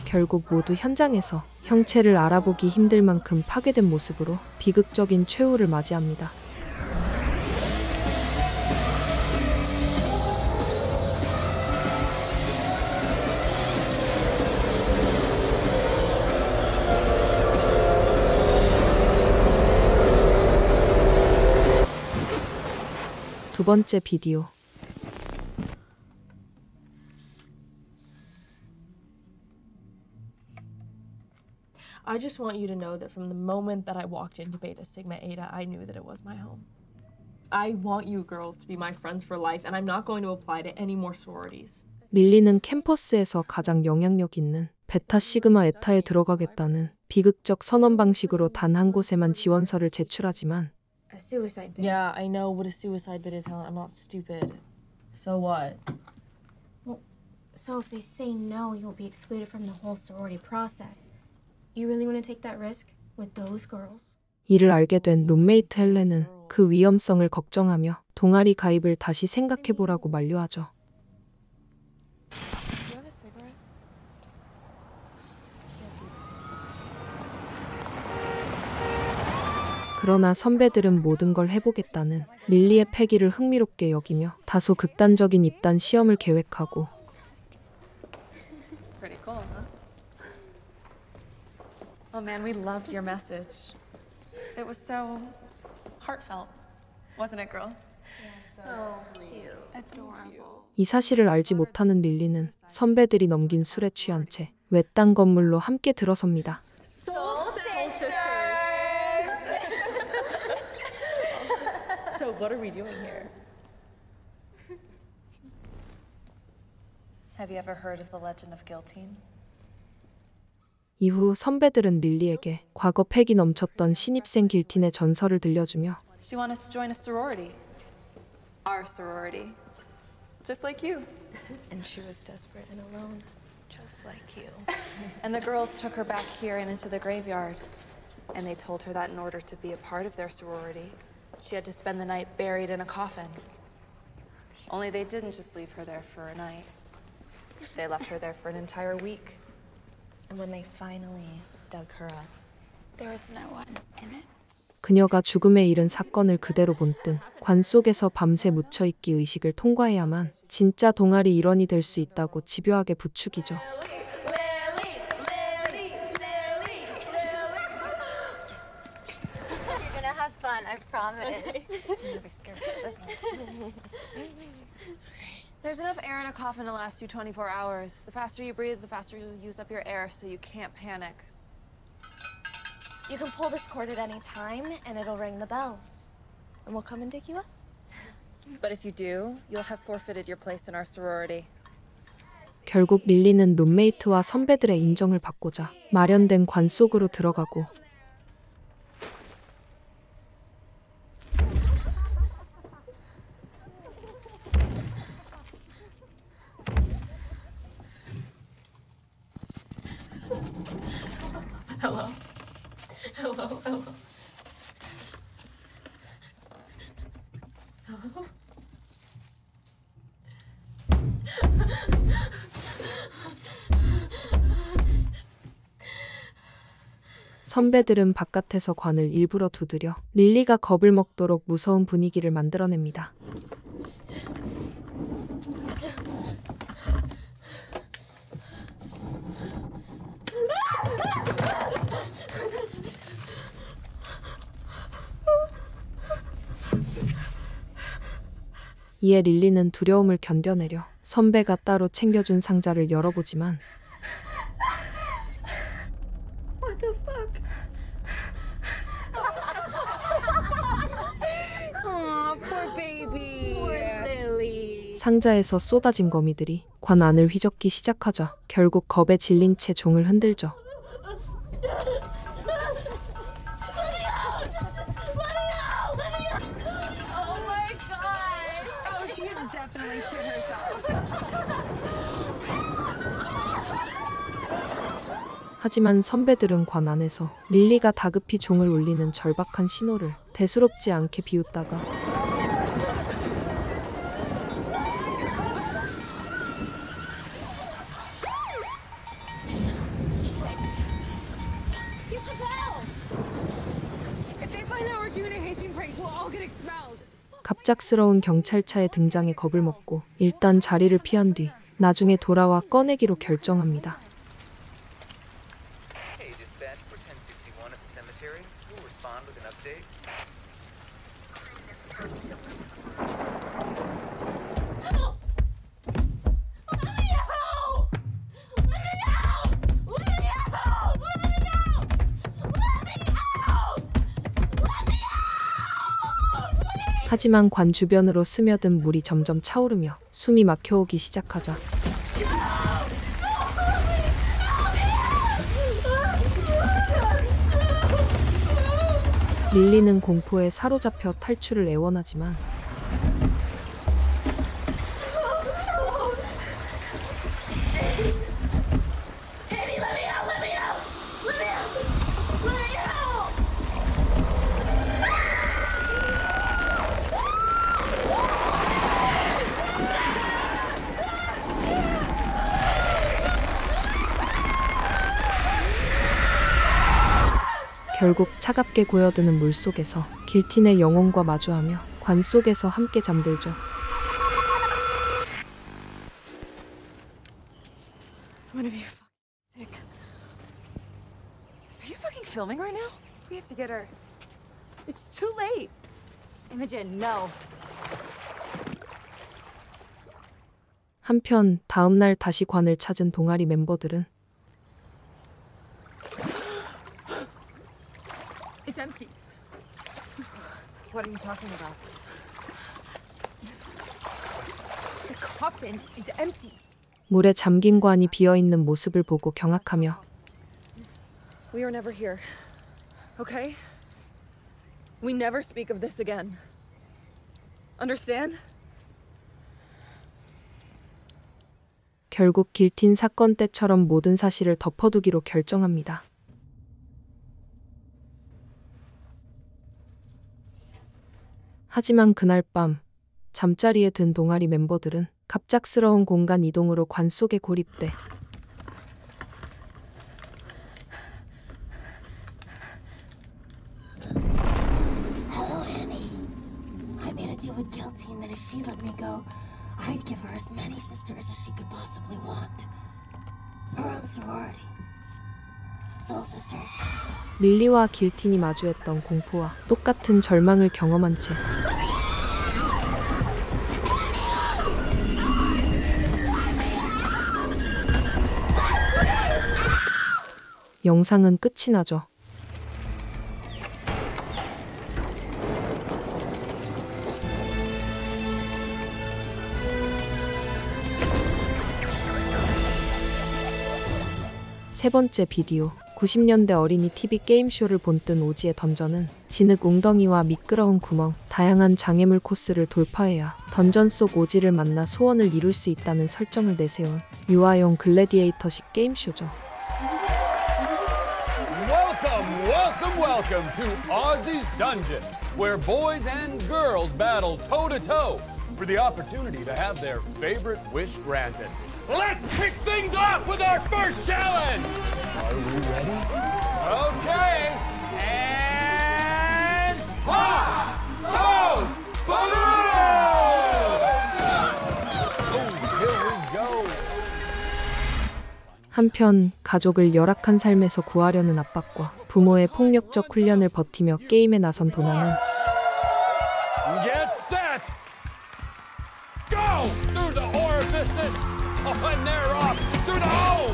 결국 모두 현장에서 형체를 알아보기 힘들 만큼 파괴된 모습으로 비극적인 최후를 맞이합니다. 두 번째 비디오. I just want you to know that from the moment that I walked into Beta Sigma Eta, I knew that it was my home. I want you girls to be my friends for life, and I'm not going to apply to any more sororities. 릴리는 캠퍼스에서 가장 영향력 있는 베타 시그마 에타에 들어가겠다는 비극적 선언 방식으로 단 한 곳에만 지원서를 제출하지만 A suicide bid. Yeah, I know what a suicide bid is, Helen. I'm not stupid. So what? Well, so if they say no, you'll be excluded from the whole sorority process. You really want to take that risk with those girls? 이를 알게 된 룸메이트 헬렌은 그 위험성을 걱정하며 동아리 가입을 다시 생각해보라고 만류하죠. 그러나 선배들은 모든 걸 해보겠다는 릴리의 패기를 흥미롭게 여기며 다소 극단적인 입단 시험을 계획하고 Pretty cool, huh? Oh man, we loved your message. It was so heartfelt, wasn't it, girls? So cute. Adorable. 이 사실을 알지 못하는 릴리는 선배들이 넘긴 술에 취한 채 외딴 건물로 함께 들어섭니다. So what are we doing here? Have you ever heard of the legend of Guillotine? 이후 선배들은 릴리에게 과거 패기 넘쳤던 신입생 길틴의 전설을 들려주며 She wanted to join a sorority. Our sorority. Just like you. And she was desperate and alone, just like you. And the girls took her back here and into the graveyard. And they told her that in order to be a part of their sorority, she had to spend the night buried in a coffin. Only they didn't just leave her there for a night. They left her there for an entire week. And when they finally dug her up, There was no one in it. 그녀가 죽음에 이른 사건을 그대로 본뜬 관 속에서 밤새 묻혀있기 의식을 통과해야만 진짜 동아리 일원이 될 수 있다고 집요하게 부추기죠. You're gonna have fun, I promise. Don't be scared. There's enough air in a coffin to last you 24 hours. The faster you breathe, the faster you use up your air, so you can't panic. you can pull this cord at any time, and it'll ring the bell. And we'll come and dig you up. But if you do, you'll have forfeited your place in our sorority. 결국 릴리는 룸메이트와 선배들의 인정을 받고자 마련된 관 속으로 들어가고 Hello. Hello, hello. Hello? 선배들은 바깥에서 관을 일부러 두드려 릴리가 겁을 먹도록 무서운 분위기를 만들어냅니다. 이에 릴리는 두려움을 견뎌내려 선배가 따로 챙겨준 상자를 열어보지만 What the fuck? Aw, poor baby. Poor Lily. 상자에서 쏟아진 거미들이 관 안을 휘젓기 시작하자 결국 겁에 질린 채 종을 흔들죠. Oh my gosh. Oh, she's dead. definitely shit herself. 하지만 선배들은 관 안에서 릴리가 다급히 종을 울리는 절박한 신호를 대수롭지 않게 비웃다가 갑작스러운 경찰차의 등장에 겁을 먹고 일단 자리를 피한 뒤 나중에 돌아와 꺼내기로 결정합니다. 하지만 관 주변으로 스며든 물이 점점 차오르며 숨이 막혀오기 시작하자 릴리는 공포에 사로잡혀 탈출을 애원하지만 결국 차갑게 고여드는 물속에서 길틴의 영혼과 마주하며 관 속에서 함께 잠들죠. I'm gonna be fucking sick. Are you fucking filming right now? We have to get her. It's too late. Imogen, no. 한편 다음 날 다시 관을 찾은 동아리 멤버들은 It's empty. What are you talking about? The coffin is empty. 물에 잠긴 관이 비어있는 모습을 보고 경악하며 We are never here. Okay? We never speak of this again. Understand? 결국 길틴 사건 때처럼 모든 사실을 덮어두기로 결정합니다. 하지만 그날 밤 잠자리에 든 동아리 멤버들은 갑작스러운 공간 이동으로 관 속에 고립돼 Hello, Annie. I made a deal with Keltine that if she let me go, I'd give her as many sisters as she could possibly want. Her own sorority. Soul Sisters. 릴리와 길틴이 마주했던 공포와 똑같은 절망을 경험한 채 영상은 끝이 나죠. 세 번째 비디오. 90년대 어린이 TV 게임쇼를 본뜬 오지의 던전은 진흙 웅덩이와 미끄러운 구멍, 다양한 장애물 코스를 돌파해야 던전 속 오지를 만나 소원을 이룰 수 있다는 설정을 내세운 유아용 글래디에이터식 게임쇼죠. Welcome, welcome, welcome to Ozzy's Dungeon, where boys and girls battle toe-to-toe for the opportunity to have their favorite wish granted. Let's kick things off with our first challenge! Are we ready? Okay, and... Ha! Ho! Oh, here we go. 한편 가족을 열악한 삶에서 구하려는 압박과 부모의 폭력적 훈련을 버티며 게임에 나선 도나는 Get set! Go! Through the orifices! Oh, and they're off! Through the hole!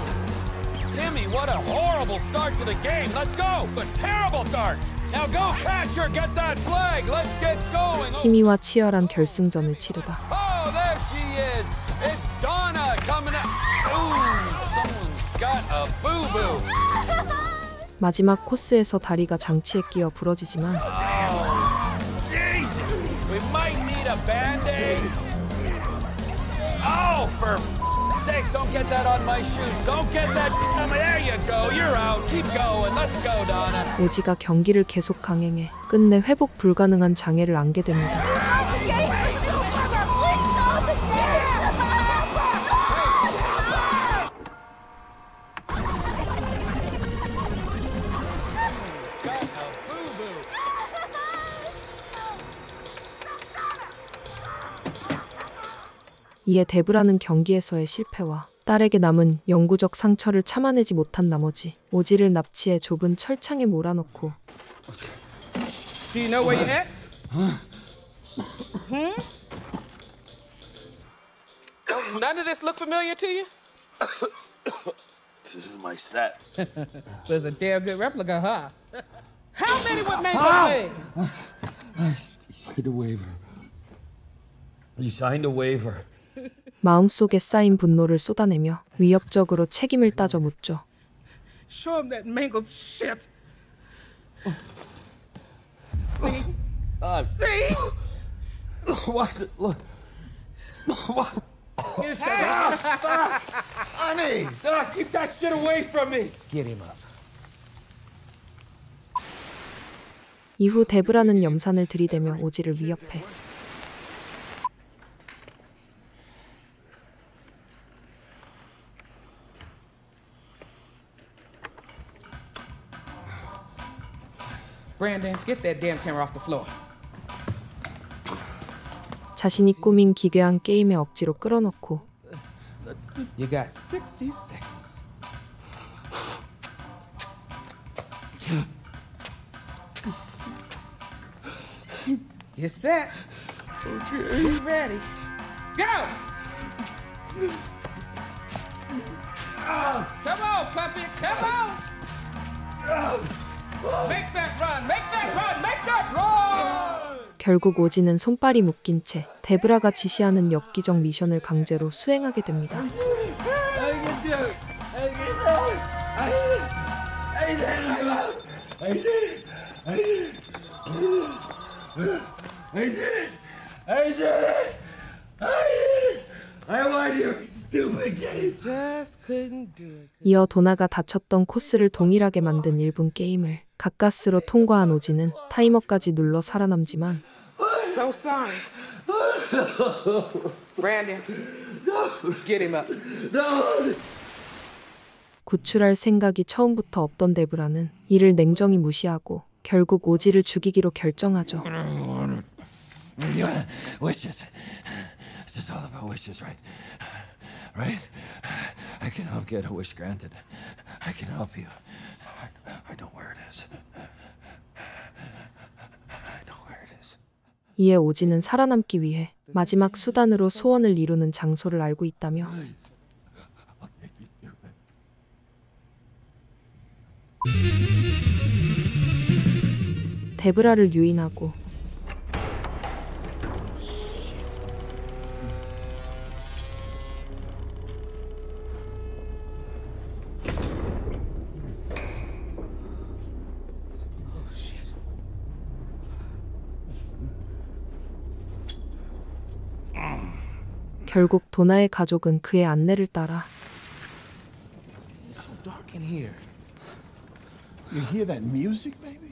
Timmy, what a horrible start to the game! Let's go! A terrible start! Now go catcher, get that flag! Let's get going! 티미와 치열한 결승전을 치르다 Oh, there she is! It's Donna coming up! Ooh, someone's got a boo-boo! 마지막 코스에서 다리가 장치에 끼어 부러지지만 Oh, Jesus! We might need a band-aid! Oh, for sakes, don't get that on my shoes. Don't get that on my... There you go. You're out. Keep going. Let's go, Donna. 오지가 경기를 계속 강행해 끝내 회복 불가능한 장애를 안게 됩니다. 이에 데브라는 경기에서의 실패와 딸에게 남은 영구적 상처를 참아내지 못한 나머지 오지를 납치해 좁은 철창에 몰아넣고 Do you know where you're at? None of this look familiar to you? This is my set. Well, it's a damn good replica, huh? How many would make those legs? You signed a waiver. You signed a waiver. 마음속에 쌓인 분노를 쏟아내며 위협적으로 책임을 따져 묻죠. Show him that mangled shit. See? See? What? Look. What? Stop! Honey! Keep that shit away from me! Get him up. 이후 데브라는 염산을 들이대며 오지를 위협해. Brandon, get that damn camera off the floor. 자신이 꾸민 기괴한 게임에 억지로 끌어넣고 You got 60 seconds. Get set. Okay. Get ready. Go! Come on, puppy, come on! Make that run, make that run, make that run! 결국 오지는 손발이 묶인 채 데브라가 지시하는 엽기적 미션을 강제로 수행하게 됩니다. 이어 도나가 다쳤던 코스를 동일하게 만든 1분 게임을 가까스로 통과한 오지는 타이머까지 눌러 살아남지만 So sorry. Brandon, get him up. 구출할 생각이 처음부터 없던 데브라는 이를 냉정히 무시하고 결국 오지를 죽이기로 결정하죠. Wishes. This is all about wishes, right? Right? I can help get a wish granted. I can help you. I know where it is. I know where it is. 이에 오지는 살아남기 위해 마지막 수단으로 소원을 이루는 장소를 알고 있다며 데브라를 유인하고 결국 도나의 가족은 그의 안내를 따라 It's so dark in here. You hear that music, baby?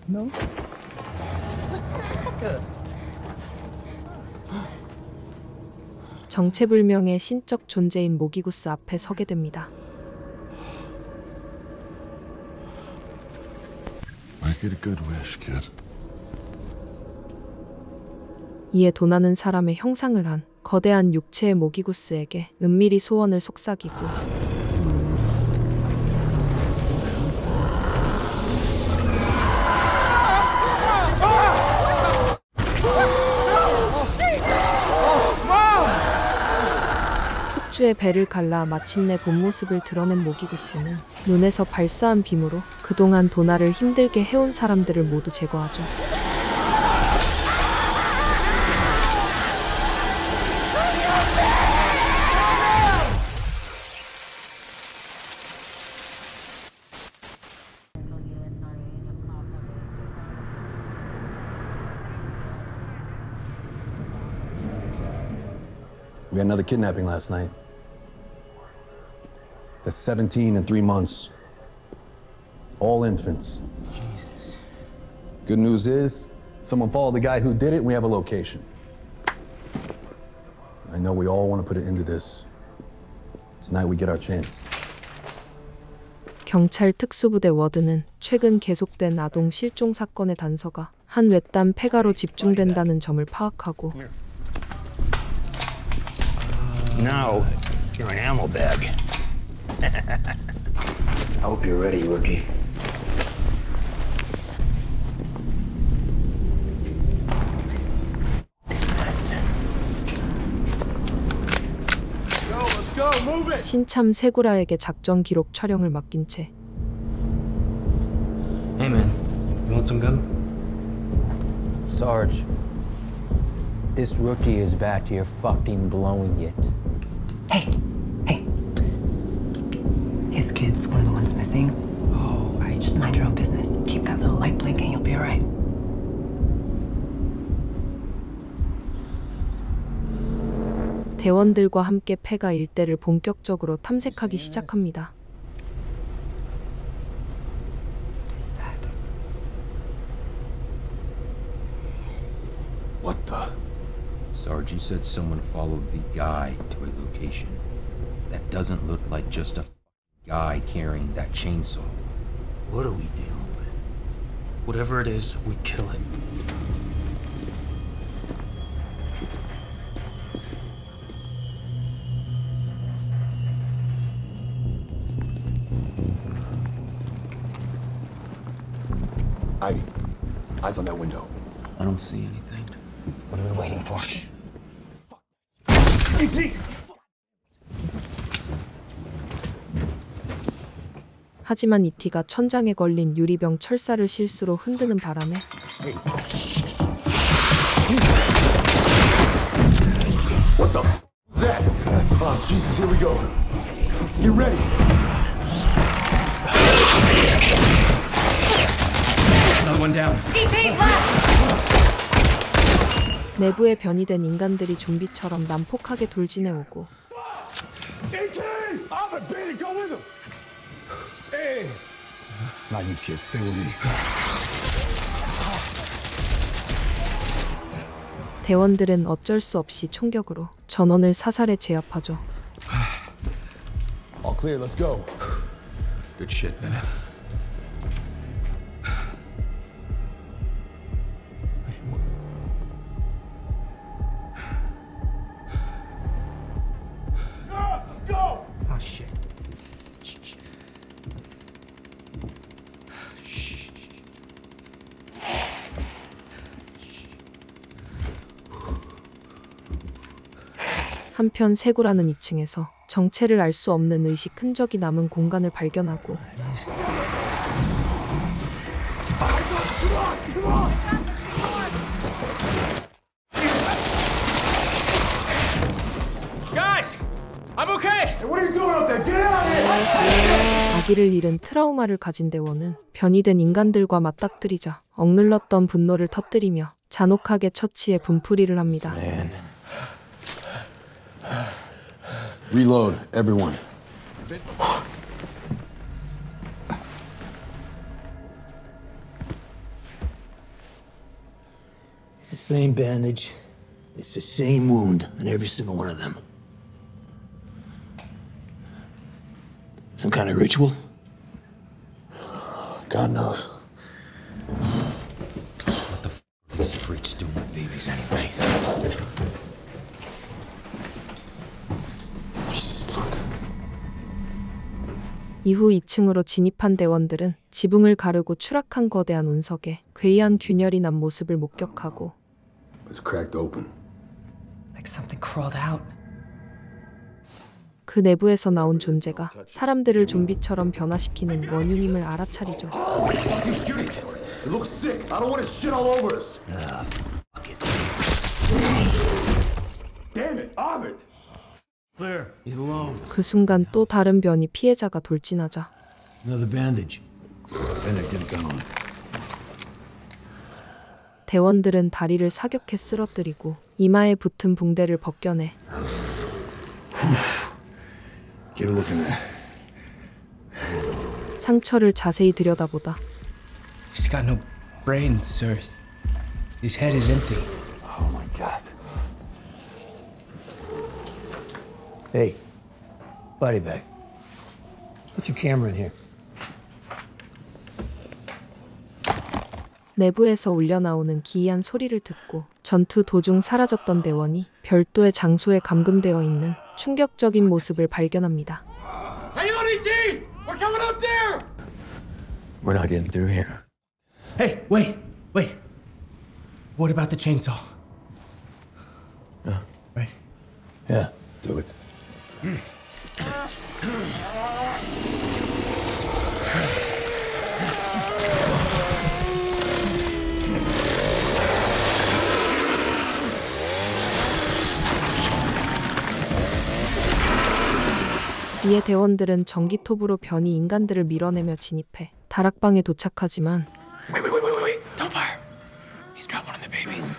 No? 정체불명의 신적 존재인 모기구스 앞에 서게 됩니다. Make it a good wish, kid. 이에 도나는 사람의 형상을 한 거대한 육체의 모기구스에게 은밀히 소원을 속삭이고 숙주의 배를 갈라 마침내 본 모습을 드러낸 모기구스는 눈에서 발사한 빔으로 그동안 도나를 힘들게 해온 사람들을 모두 제거하죠. We had another kidnapping last night. That's 17 in 3 months. All infants. Jesus. Good news is, someone followed the guy who did it, and we have a location. I know we all want to put an end to this. Tonight we get our chance. 경찰 특수부대 워든은 최근 계속된 아동 실종 사건의 단서가 한 외딴 폐가로 집중된다는 점을 파악하고 Now, you're an ammo bag. I hope you're ready, rookie. 신참 세구라에게 작전 기록 촬영을 맡긴 채 Hey man, you want some gum? Sarge, this rookie is back to your fucking blowing it. Hey, his kid's one of the ones missing. Oh, just mind your own business. Keep that little light blinking, you'll be all right. 대원들과 함께 폐가 일대를 본격적으로 탐색하기 시작합니다. What the? Sarge, you said someone followed the guy to a location. That doesn't look like just a guy carrying that chainsaw. What are we dealing with? Whatever it is, we kill it. Ivy, eyes on that window. I don't see anything. What are we waiting for? E.T. 하지만 이티가 천장에 걸린 유리병 철사를 실수로 흔드는 바람에 What the f is that? Oh, Jesus, here we go. Get ready. Another one down. 내부에 변이된 인간들이 좀비처럼 난폭하게 돌진해 오고 E.T. I'm a baby, go with him. Hey. Not you kids, stay with me. 대원들은 어쩔 수 없이 총격으로 전원을 사살에 제압하죠. All clear, let's go. Good shit, Bennett. Oh shit. 한편 세구라는 2층에서 정체를 알 수 없는 의식 흔적이 남은 공간을 발견하고 Guys, I'm okay. What are you doing up there? Get out of here! 아기를 잃은 트라우마를 가진 대원은 변이된 인간들과 맞닥뜨리자 억눌렀던 분노를 터뜨리며 잔혹하게 처치해 분풀이를 합니다. Reload, everyone. It's the same bandage. It's the same wound on every single one of them. Some kind of ritual? God knows. What the f are these freaks doing with babies anyway? 이후 2층으로 진입한 대원들은 지붕을 가르고 추락한 거대한 운석에 괴이한 균열이 난 모습을 목격하고 It's cracked open. Like something crawled out. 그 내부에서 나온 존재가 사람들을 좀비처럼 변화시키는 원흉임을 알아차리죠. It looks sick. I don't want it shit all over us. Damn it, Ahmed! Clear. He's alone. 그 순간 또 다른 변이 피해자가 돌진하자 Another bandage. Bennett, get it going. 대원들은 다리를 사격해 쓰러뜨리고 이마에 붙은 붕대를 벗겨내 Get a look in there. 상처를 자세히 들여다보다 He's got no brains, sir. His head is empty. Oh my God. Hey, body bag. Put your camera in here. 내부에서 울려나오는 기이한 소리를 듣고 전투 도중 사라졌던 대원이 별도의 장소에 감금되어 있는 충격적인 모습을 발견합니다. Hang on, ET! We're coming up there! We're not getting through here. Hey, wait. What about the chainsaw? Right? Yeah, do it. 이에 대원들은 전기톱으로 변이 인간들을 밀어내며 진입해 다락방에 도착하지만 Wait. Don't fire. He's got one of the babies.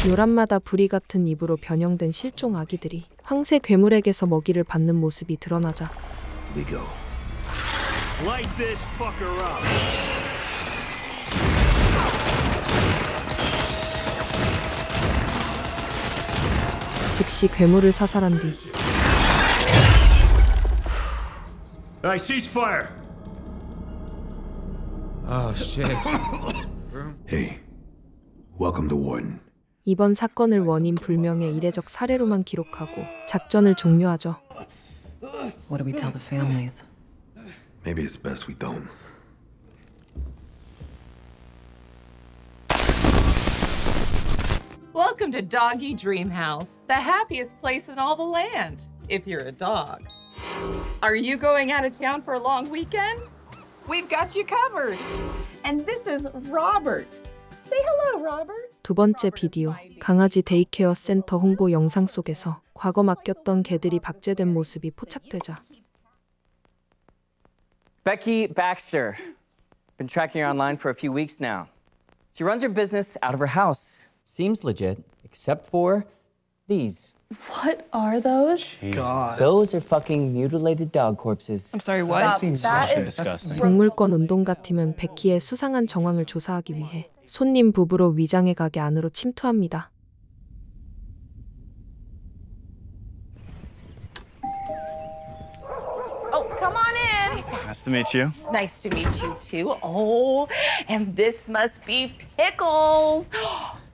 요람마다 부리 같은 입으로 변형된 실종 아기들이 황새 괴물에게서 먹이를 받는 모습이 드러나자 We go. Light this fucker up. 즉시 괴물을 사살한 뒤 I cease fire. Oh shit. Hey, welcome to Warden. 이번 사건을 원인 불명의 이례적 사례로만 기록하고 작전을 종료하죠. What do we tell the families? Maybe it's best we don't. Welcome to Doggy Dream House, the happiest place in all the land, if you're a dog. Are you going out of town for a long weekend? We've got you covered. And this is Robert. Say hello, Robert. 두 번째 비디오, 강아지 데이케어 센터 홍보 영상 속에서 과거 맡겼던 개들이 박제된 모습이 포착되자 Becky Baxter. Been tracking her online for a few weeks now. She runs her business out of her house. Seems legit, except for these. What are those? God. Those are fucking mutilated dog corpses. I'm sorry, what? That is disgusting. 동물권 운동가팀은 베키의 수상한 정황을 조사하기 위해 손님 부부로 위장해 가게 안으로 침투합니다. Oh, come on in. Nice to meet you. Nice to meet you too. Oh, and this must be Pickles.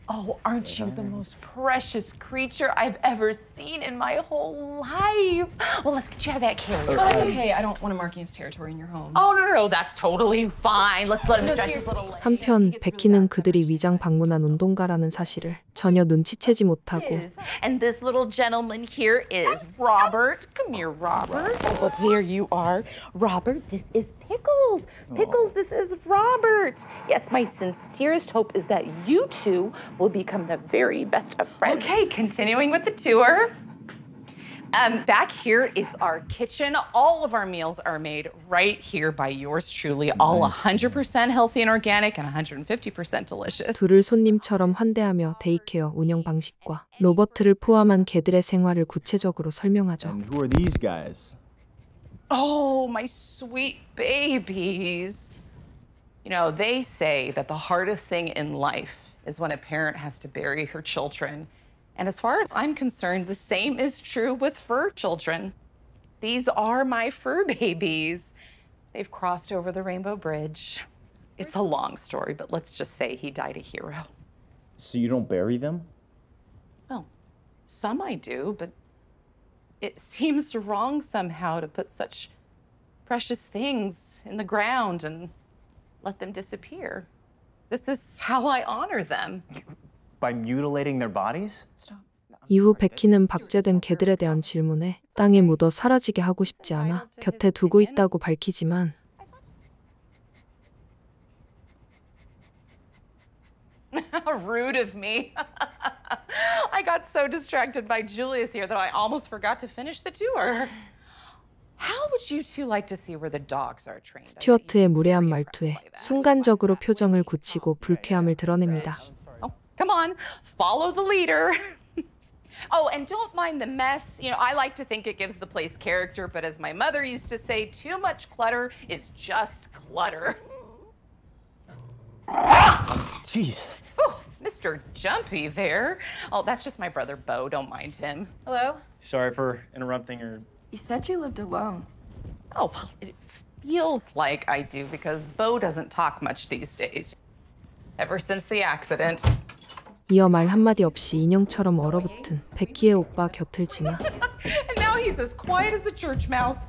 Oh, aren't you the most precious creature I've ever seen in my whole life? Well, let's get you out of that carrier. Oh, that's okay. I don't want to mark you as territory in your home. Oh, no, that's totally fine. Let's let him stretch his little legs. 한편 베키는 그들이 위장 방문한 운동가라는 사실을 전혀 눈치채지 못하고 And this little gentleman here is Robert. Come here, Robert. Oh, there you are. Robert, this is Pickles. Pickles, this is Robert. Yes, my sincerest hope is that you two will become the very best of friends. Okay, continuing with the tour. Back here is our kitchen. All of our meals are made right here by yours truly. All 100% healthy and organic and 150% delicious. 둘을 손님처럼 환대하며 데이케어 운영 방식과 로버트를 포함한 개들의 생활을 구체적으로 설명하죠. Who are these guys? Oh, my sweet babies. You know, they say that the hardest thing in life is when a parent has to bury her children. And as far as I'm concerned, the same is true with fur children. These are my fur babies. They've crossed over the Rainbow Bridge. It's a long story, but let's just say he died a hero. So you don't bury them? Well, some I do, but it seems wrong somehow to put such precious things in the ground and let them disappear. This is how I honor them. By mutilating their bodies? Stop. 이후 베키는 박제된 개들에 대한 질문에 땅에 묻어 사라지게 하고 싶지 않아 곁에 두고 있다고 밝히지만 Rude of me. I got so distracted by Julius here that I almost forgot to finish the tour. How would you two like to see where the dogs are trained? 스튜어트의 무례한 말투에 순간적으로 표정을 굳히고 불쾌함을 드러냅니다. Oh, come on, follow the leader. Oh, and don't mind the mess. You know, I like to think it gives the place character, but as my mother used to say, too much clutter is just clutter. Jeez. Oh, Mr. Jumpy there. Oh, that's just my brother Bo. Don't mind him. Hello? Sorry for interrupting or... You said you lived alone. Oh, well, it feels like I do because Bo doesn't talk much these days. Ever since the accident. 이어 말 한마디 없이 인형처럼 얼어붙은 베키의 오빠 곁을 지나 And now he's as quiet as a church mouse.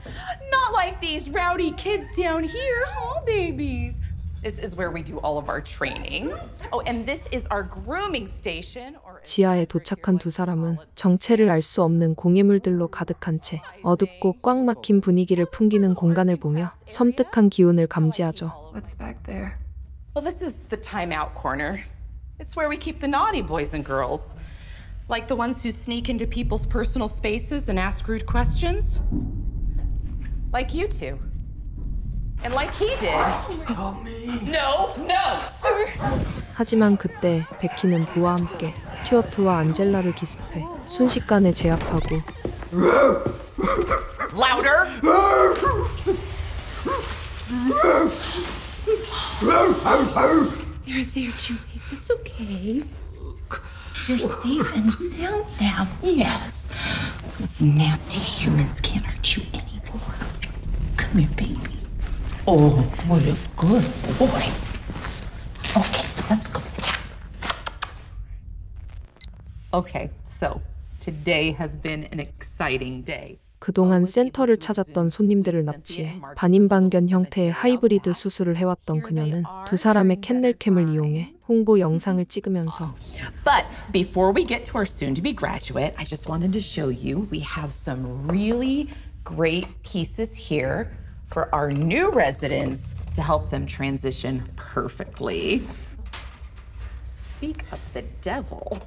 Not like these rowdy kids down here, huh, babies? This is where we do all of our training. Oh, and this is our grooming station. 지하에 도착한 두 사람은 정체를 알 수 없는 공예물들로 가득한 채 어둡고 꽉 막힌 분위기를 풍기는 공간을 보며 섬뜩한 기운을 감지하죠. What's back there? Well, this is the timeout corner. It's where we keep the naughty boys and girls. Like the ones who sneak into people's personal spaces and ask rude questions. Like you two. And like he did. No, no, sir. 하지만 그때 베키는 부와 함께 스튜어트와 안젤라를 기습해 순식간에 제압하고 Louder! There, Julius, it's okay. You're safe and sound now. Yes. Those nasty humans can't hurt you anymore. Come here, baby. Oh, what a good boy. Okay, let's go. Okay, so today has been an exciting day. 그동안 센터를 찾았던 손님들을 납치해 반인반견 형태의 하이브리드 수술을 해왔던 그녀는 두 사람의 캔넬캠을 이용해 홍보 영상을 찍으면서 But before we get to our soon-to-be graduate, I just wanted to show you we have some really great pieces here for our new residents to help them transition perfectly. Speak of the devil.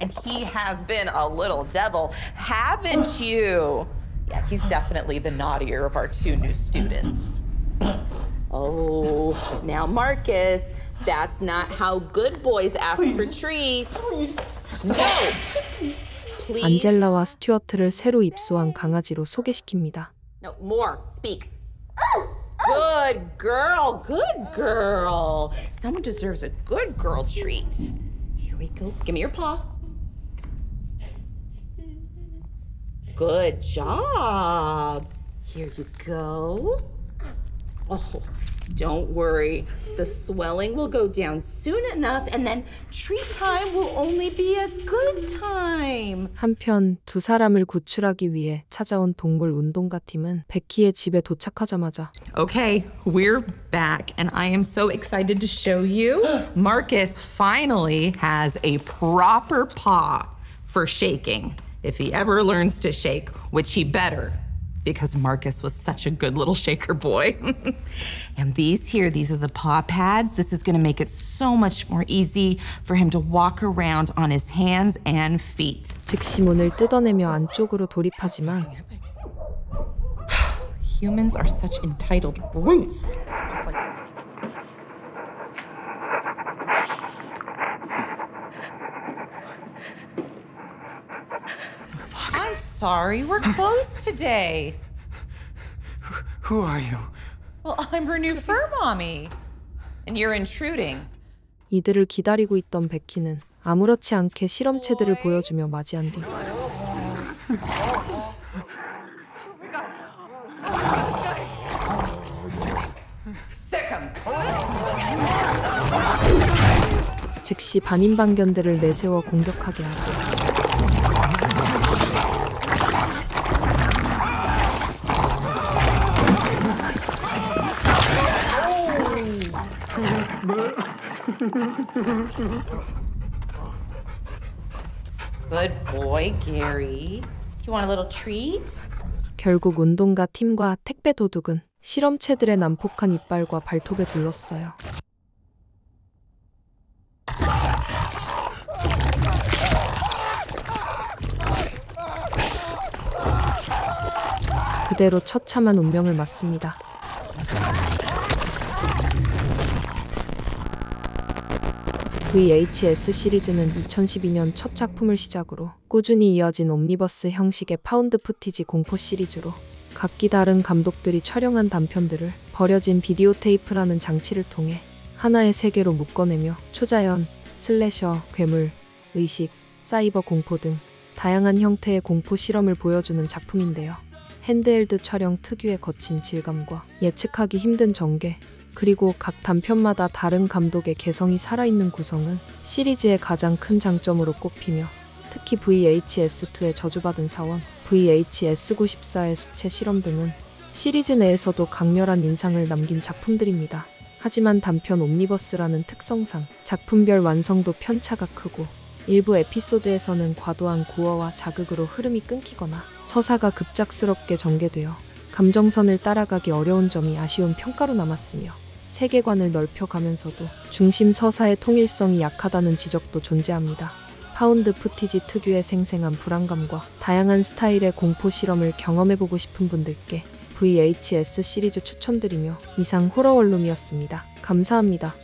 And he has been a little devil, haven't you? Yeah, he's definitely the naughtier of our two new students. Oh, now Marcus, that's not how good boys ask for treats. No! Please. 안젤라와 스튜어트를 새로 입소한 강아지로 소개시킵니다. No, more. Speak. Good girl, good girl. Someone deserves a good girl treat. Here we go. Give me your paw. Good job. Here you go. Oh, don't worry. The swelling will go down soon enough, and then treat time will only be a good time. 한편 두 사람을 구출하기 위해 찾아온 동물 운동가 팀은 베키의 집에 도착하자마자 Okay, we're back, and I am so excited to show you. Marcus finally has a proper paw for shaking. If he ever learns to shake, which he better, because Marcus was such a good little shaker boy. And these are the paw pads. This is gonna make it so much more easy for him to walk around on his hands and feet. 즉시 문을 뜯어내며 안쪽으로 돌입하지만 Humans are such entitled brutes. Just like... I'm sorry, we're closed today. Who are you? Well, I'm her new fur mommy. And you're intruding. 이들을 기다리고 있던 베키는 아무렇지 않게 실험체들을 보여주며 맞이한 뒤 즉시 반인반견들을 내세워 공격하게 하고 Good boy, Gary. Do you want a little treat? 결국 운동가 팀과 택배 도둑은 실험체들의 난폭한 이빨과 발톱에 둘렀어요. 그대로 처참한 운명을 맞습니다. VHS 시리즈는 2012년 첫 작품을 시작으로 꾸준히 이어진 옴니버스 형식의 파운드 푸티지 공포 시리즈로 각기 다른 감독들이 촬영한 단편들을 버려진 비디오 테이프라는 장치를 통해 하나의 세계로 묶어내며 초자연, 슬래셔, 괴물, 의식, 사이버 공포 등 다양한 형태의 공포 실험을 보여주는 작품인데요. 핸드헬드 촬영 특유의 거친 질감과 예측하기 힘든 전개, 그리고 각 단편마다 다른 감독의 개성이 살아있는 구성은 시리즈의 가장 큰 장점으로 꼽히며 특히 VHS2의 저주받은 사원, VHS94의 수채 실험 등은 시리즈 내에서도 강렬한 인상을 남긴 작품들입니다. 하지만 단편 옴니버스라는 특성상 작품별 완성도 편차가 크고 일부 에피소드에서는 과도한 고어와 자극으로 흐름이 끊기거나 서사가 급작스럽게 전개되어 감정선을 따라가기 어려운 점이 아쉬운 평가로 남았으며 세계관을 넓혀가면서도 중심 서사의 통일성이 약하다는 지적도 존재합니다. 파운드 푸티지 특유의 생생한 불안감과 다양한 스타일의 공포 실험을 경험해보고 싶은 분들께 VHS 시리즈 추천드리며 이상 호러 원룸이었습니다. 감사합니다.